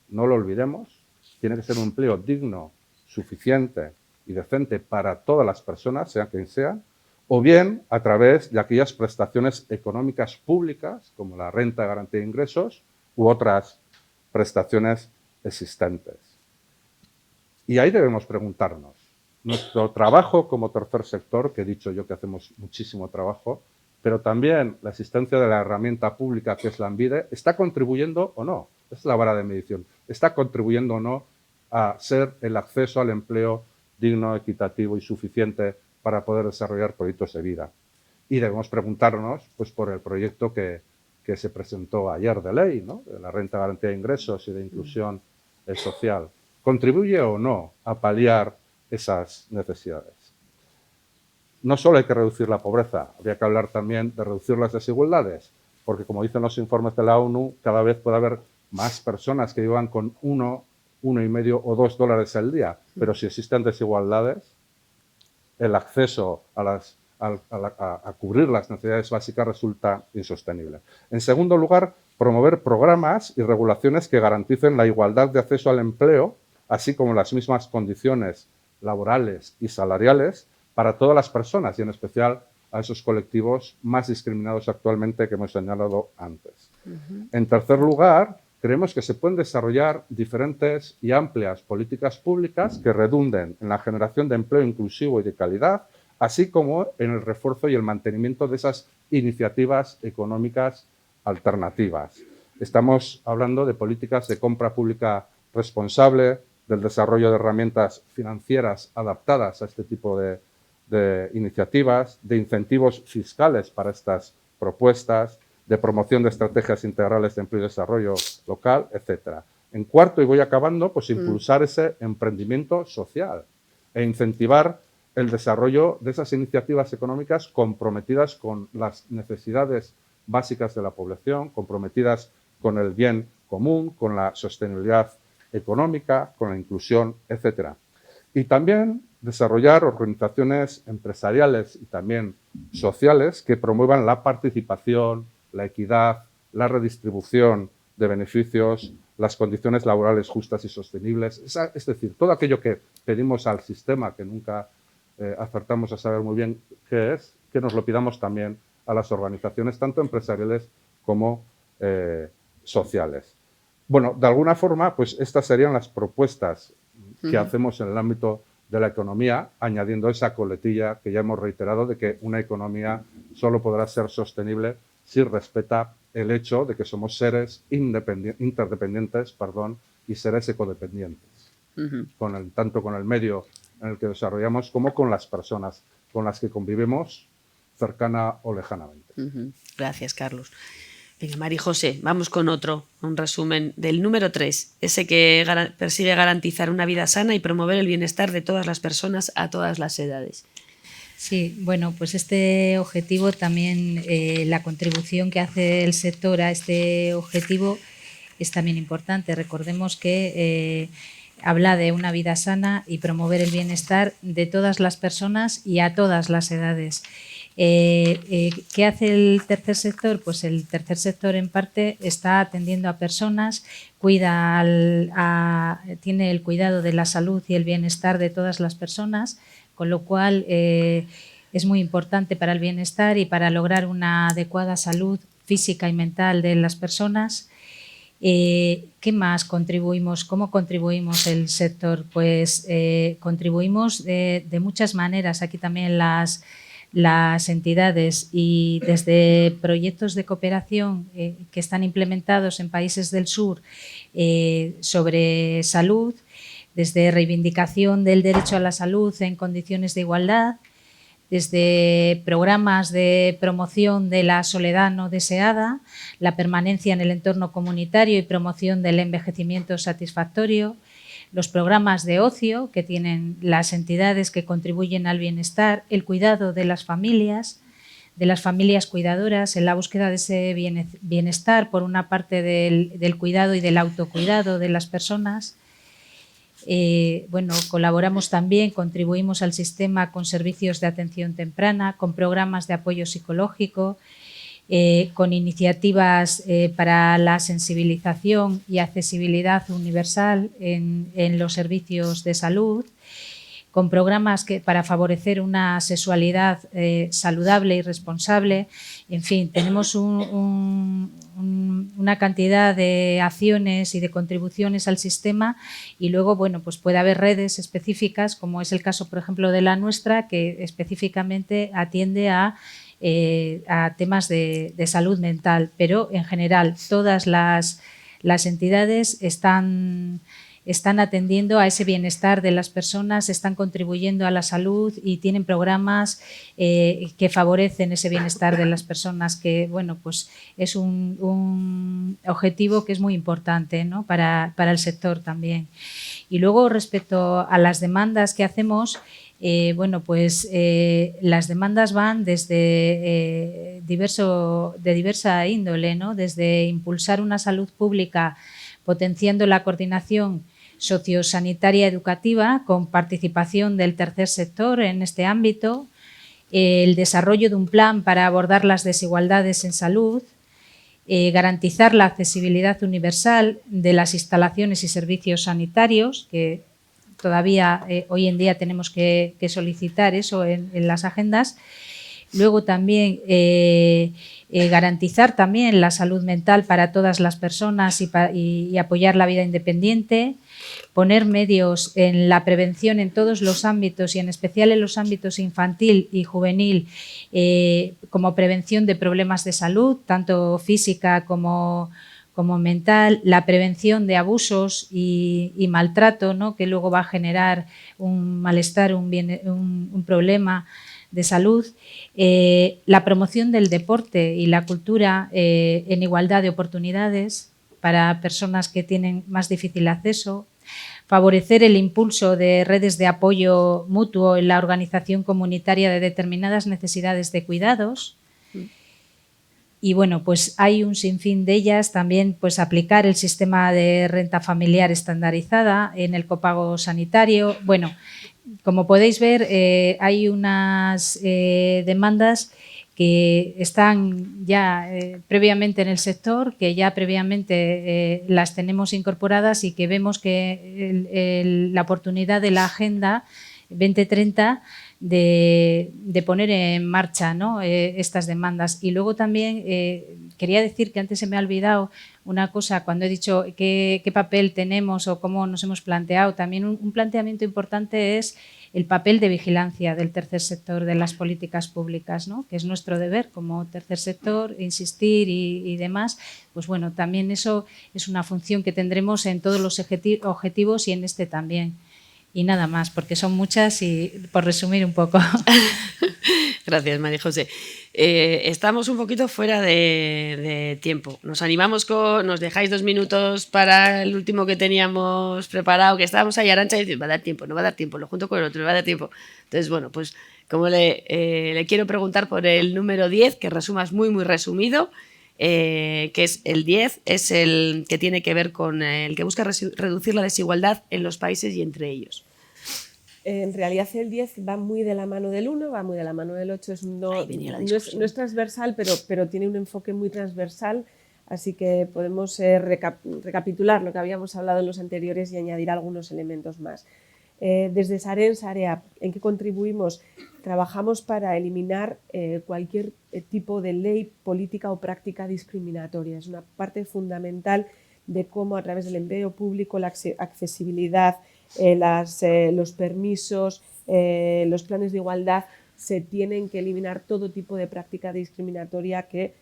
No lo olvidemos, tiene que ser un empleo digno, suficiente y decente para todas las personas, sea quien sea, o bien a través de aquellas prestaciones económicas públicas, como la renta de garantía de ingresos u otras prestaciones existentes. Y ahí debemos preguntarnos, nuestro trabajo como tercer sector, que he dicho yo que hacemos muchísimo trabajo, pero también la existencia de la herramienta pública que es Lanbide, ¿está contribuyendo o no? Es la vara de medición. ¿Está contribuyendo o no a ser el acceso al empleo digno, equitativo y suficiente para poder desarrollar proyectos de vida? Y debemos preguntarnos pues, por el proyecto que se presentó ayer de ley, ¿no? De la renta de garantía de ingresos y de inclusión social. ¿Contribuye o no a paliar esas necesidades? No solo hay que reducir la pobreza, habría que hablar también de reducir las desigualdades, porque como dicen los informes de la ONU, cada vez puede haber más personas que vivan con $1,5 o $2 al día, pero si existen desigualdades, el acceso a cubrir las necesidades básicas resulta insostenible. En segundo lugar, promover programas y regulaciones que garanticen la igualdad de acceso al empleo, así como las mismas condiciones laborales y salariales para todas las personas y en especial a esos colectivos más discriminados actualmente que hemos señalado antes. En tercer lugar, creemos que se pueden desarrollar diferentes y amplias políticas públicas que redunden en la generación de empleo inclusivo y de calidad, así como en el refuerzo y el mantenimiento de esas iniciativas económicas alternativas. Estamos hablando de políticas de compra pública responsable, del desarrollo de herramientas financieras adaptadas a este tipo de iniciativas, de incentivos fiscales para estas propuestas, de promoción de estrategias integrales de empleo y desarrollo local, etc. En cuarto, y voy acabando, pues impulsar ese emprendimiento social e incentivar el desarrollo de esas iniciativas económicas comprometidas con las necesidades básicas de la población, comprometidas con el bien común, con la sostenibilidad económica, con la inclusión, etc. Y también desarrollar organizaciones empresariales y también sociales que promuevan la participación, la equidad, la redistribución de beneficios, las condiciones laborales justas y sostenibles. Es decir, todo aquello que pedimos al sistema, que nunca acertamos a saber muy bien qué es, que nos lo pidamos también a las organizaciones, tanto empresariales como sociales. Bueno, de alguna forma, pues estas serían las propuestas que hacemos en el ámbito de la economía, añadiendo esa coletilla que ya hemos reiterado de que una economía solo podrá ser sostenible si respeta el hecho de que somos seres interdependientes y seres ecodependientes, tanto con el medio en el que desarrollamos como con las personas con las que convivimos cercana o lejanamente. Gracias, Carlos. Venga, María José, vamos con un resumen del número 3, ese que persigue garantizar una vida sana y promover el bienestar de todas las personas a todas las edades. Sí, bueno, pues este objetivo también, la contribución que hace el sector a este objetivo es también importante. Recordemos que habla de una vida sana y promover el bienestar de todas las personas y a todas las edades. ¿Qué hace el tercer sector? Pues el tercer sector en parte está atendiendo a personas, tiene el cuidado de la salud y el bienestar de todas las personas, con lo cual es muy importante para el bienestar y para lograr una adecuada salud física y mental de las personas. ¿Qué más contribuimos? ¿Cómo contribuimos el sector? Pues contribuimos de muchas maneras. Aquí también las entidades y desde proyectos de cooperación que están implementados en países del sur sobre salud, desde reivindicación del derecho a la salud en condiciones de igualdad, desde programas de promoción de la soledad no deseada, la permanencia en el entorno comunitario y promoción del envejecimiento satisfactorio, los programas de ocio que tienen las entidades que contribuyen al bienestar, el cuidado de las familias cuidadoras, en la búsqueda de ese bienestar por una parte del cuidado y del autocuidado de las personas. Colaboramos también, contribuimos al sistema con servicios de atención temprana, con programas de apoyo psicológico, con iniciativas para la sensibilización y accesibilidad universal en los servicios de salud, con programas para favorecer una sexualidad saludable y responsable. En fin, tenemos una cantidad de acciones y de contribuciones al sistema y luego, pues puede haber redes específicas, como es el caso, por ejemplo, de la nuestra, que específicamente atiende a temas de salud mental, pero en general todas las entidades están atendiendo a ese bienestar de las personas, están contribuyendo a la salud y tienen programas que favorecen ese bienestar de las personas, que pues es un objetivo que es muy importante, ¿no? para el sector también. Y luego, respecto a las demandas que hacemos, las demandas van desde diversa índole, ¿no? Desde impulsar una salud pública potenciando la coordinación sociosanitaria educativa con participación del tercer sector en este ámbito, el desarrollo de un plan para abordar las desigualdades en salud, garantizar la accesibilidad universal de las instalaciones y servicios sanitarios, que todavía hoy en día tenemos que solicitar eso en las agendas. Luego también garantizar también la salud mental para todas las personas y apoyar la vida independiente, poner medios en la prevención en todos los ámbitos y en especial en los ámbitos infantil y juvenil como prevención de problemas de salud, tanto física como mental, la prevención de abusos y maltrato, ¿no? Que luego va a generar un malestar, un problema de salud, la promoción del deporte y la cultura en igualdad de oportunidades para personas que tienen más difícil acceso, favorecer el impulso de redes de apoyo mutuo en la organización comunitaria de determinadas necesidades de cuidados, Y bueno, pues hay un sinfín de ellas. También pues aplicar el sistema de renta familiar estandarizada en el copago sanitario. Bueno, como podéis ver, hay unas demandas que están ya previamente en el sector, que ya previamente las tenemos incorporadas y que vemos que la oportunidad de la Agenda 2030 de poner en marcha, ¿no?, estas demandas. Y luego también quería decir que antes se me ha olvidado una cosa cuando he dicho qué papel tenemos o cómo nos hemos planteado. También un planteamiento importante es el papel de vigilancia del tercer sector de las políticas públicas, ¿no?, que es nuestro deber como tercer sector, insistir y demás. Pues bueno, también eso es una función que tendremos en todos los objetivos y en este también. Y nada más, porque son muchas y por resumir un poco. Gracias, María José. Estamos un poquito fuera de tiempo. Nos animamos nos dejáis 2 minutos para el último que teníamos preparado, que estábamos ahí, Arantxa, y dice, va a dar tiempo, no va a dar tiempo, lo junto con el otro, no va a dar tiempo. Entonces, bueno, pues como le quiero preguntar por el número 10, que resumas muy, muy resumido, que es el 10, es el que tiene que ver con el que busca reducir la desigualdad en los países y entre ellos. En realidad el 10 va muy de la mano del 1, va muy de la mano del 8, no es transversal, pero tiene un enfoque muy transversal, así que podemos recapitular lo que habíamos hablado en los anteriores y añadir algunos elementos más. Desde Sarén Sarea, ¿en qué contribuimos? Trabajamos para eliminar cualquier tipo de ley, política o práctica discriminatoria. Es una parte fundamental de cómo a través del empleo público, la accesibilidad, los permisos, los planes de igualdad, se tienen que eliminar todo tipo de práctica discriminatoria que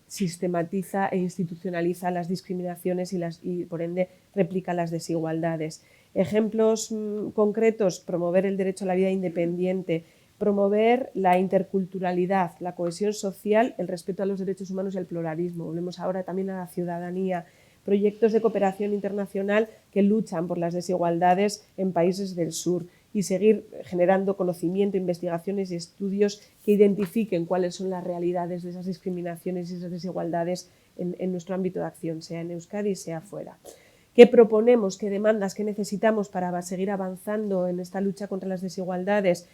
sistematiza e institucionaliza las discriminaciones y por ende replica las desigualdades. Ejemplos concretos: promover el derecho a la vida independiente, promover la interculturalidad, la cohesión social, el respeto a los derechos humanos y el pluralismo. Volvemos ahora también a la ciudadanía. Proyectos de cooperación internacional que luchan por las desigualdades en países del sur y seguir generando conocimiento, investigaciones y estudios que identifiquen cuáles son las realidades de esas discriminaciones y esas desigualdades en nuestro ámbito de acción, sea en Euskadi, sea fuera. ¿Qué proponemos? ¿Qué demandas? ¿Qué necesitamos para seguir avanzando en esta lucha contra las desigualdades?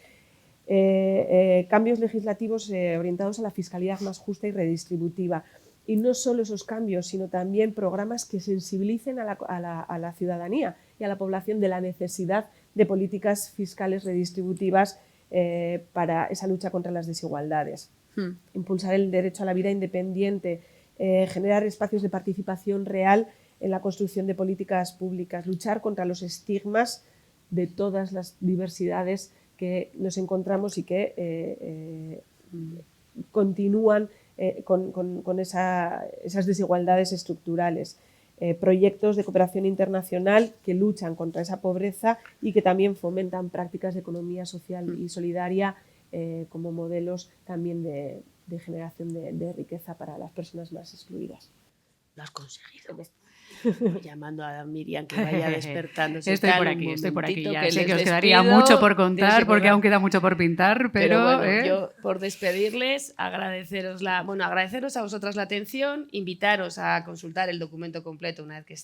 Cambios legislativos orientados a la fiscalidad más justa y redistributiva. Y no solo esos cambios, sino también programas que sensibilicen a la ciudadanía y a la población de la necesidad de políticas fiscales redistributivas para esa lucha contra las desigualdades. Impulsar el derecho a la vida independiente, generar espacios de participación real en la construcción de políticas públicas, luchar contra los estigmas de todas las diversidades que nos encontramos y que continúan con esas desigualdades estructurales. Proyectos de cooperación internacional que luchan contra esa pobreza y que también fomentan prácticas de economía social y solidaria como modelos también de generación de riqueza para las personas más excluidas. Lo has conseguido. Llamando a Miriam que vaya despertando. Estoy por aquí. Ya sé que os quedaría mucho por contar porque aún queda mucho por pintar, pero bueno, yo por despedirles, agradeceros a vosotras la atención, invitaros a consultar el documento completo una vez que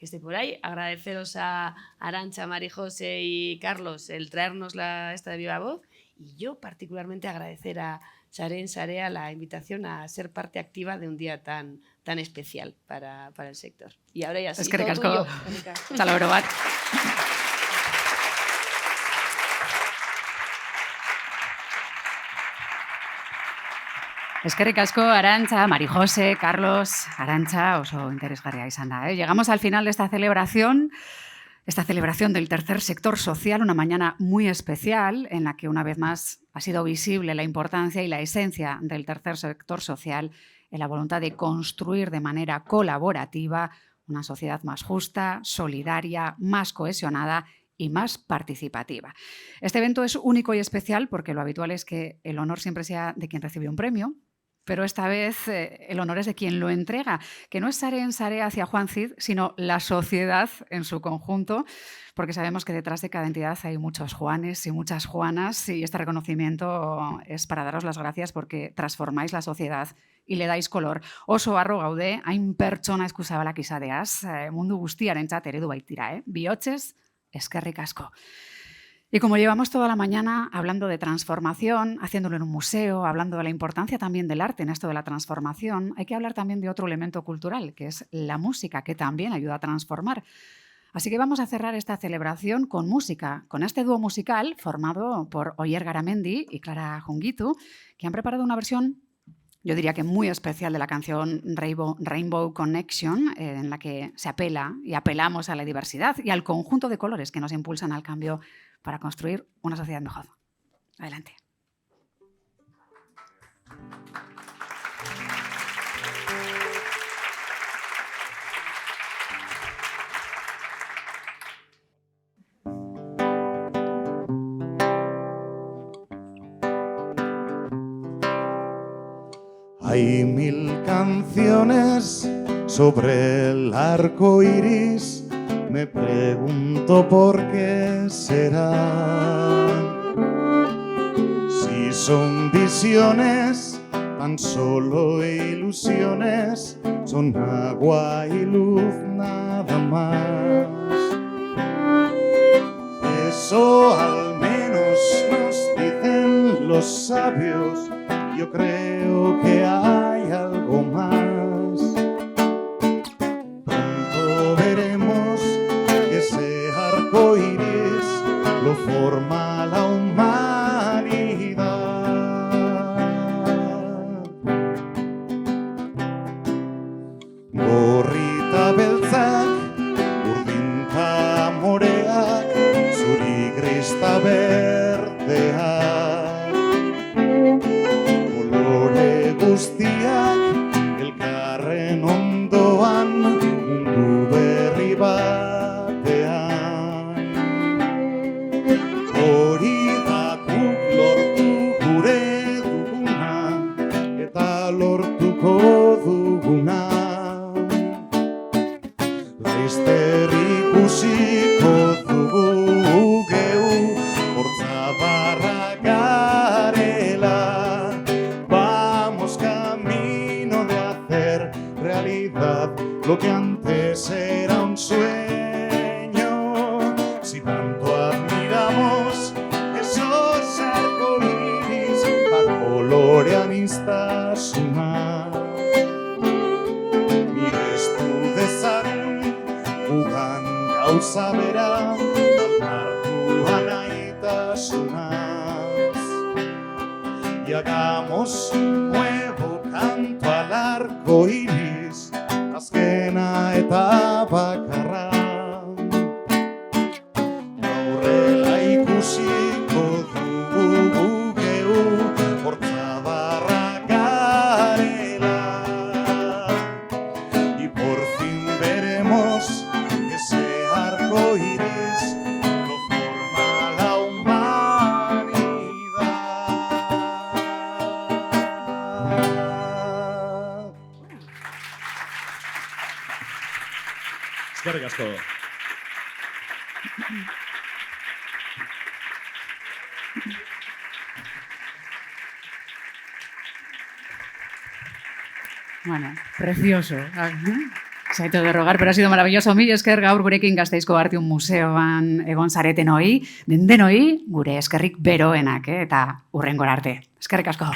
esté por ahí, agradeceros a Arantxa, María José y Carlos el traernos esta de viva voz, y yo particularmente agradecer a Sarén Sarea la invitación a ser parte activa de un día tan especial para el sector. Y ahora ya sí, todo tuyo. Hasta luego. Eskerrik asko, Arantxa, María José, Carlos, Arantxa, oso interesgarria izan da. Llegamos al final de esta celebración del tercer sector social, una mañana muy especial en la que una vez más ha sido visible la importancia y la esencia del tercer sector social en la voluntad de construir de manera colaborativa una sociedad más justa, solidaria, más cohesionada y más participativa. Este evento es único y especial porque lo habitual es que el honor siempre sea de quien recibe un premio. pero esta vez el honor es de quien lo entrega, que no es Saren Sarea hacia Juan Cid, sino la sociedad en su conjunto, porque sabemos que detrás de cada entidad hay muchos Juanes y muchas Juanas, y este reconocimiento es para daros las gracias porque transformáis la sociedad y le dais color. Oso harro gaude, hain pertsona eskuzabalak izateaz, mundu guztiarentzat eredu baitira, bihotzez, eskerrik asko. Y como llevamos toda la mañana hablando de transformación, haciéndolo en un museo, hablando de la importancia también del arte en esto de la transformación, hay que hablar también de otro elemento cultural, que es la música, que también ayuda a transformar. Así que vamos a cerrar esta celebración con música, con este dúo musical formado por Oyer Garamendi y Clara Junguitu, que han preparado una versión, yo diría que muy especial, de la canción Rainbow Connection, en la que se apela y apelamos a la diversidad y al conjunto de colores que nos impulsan al cambio para construir una sociedad mejor. Adelante. Hay 1000 canciones sobre el arco iris. Me pregunto por qué será. Si son visiones, tan solo ilusiones, son agua y luz nada más. Eso al menos nos dicen los sabios. Yo creo que hay algo más. Pronto veremos que ese arco iris lo forma la humanidad. Gorrita beltzak, urdinta moreak, zuri grista berdeak. Guztiak elkarren ondoan mundu berri batean. Hori da guk lortu gure duguna eta lortuko duguna. Laizter ikusiko dugu geu hortzabarra garela. Lo que antes era un sueño, si tanto admiramos esos arcoíris, bakolorean iztasuna. Mirestu dezagun, gugan gauza bera, alpartu anaitasunaz. Y hagamos un nuevo canto al arcoíris, azkena eta bakarra. Aurrela ikusiko dugu geu, hortzabarra garela. Y por fin veremos que ese arco iris lo forma la humanidad. Eskerrik asko. Bueno, precioso. Se ha hecho de rogar, pero ha sido maravilloso. Mila esker gaur gurekin Gasteizko Artium Museoan egon zaretenoi, dendenoi, gure eskerrik beroenak, eta hurrengora arte. Eskerrik asko.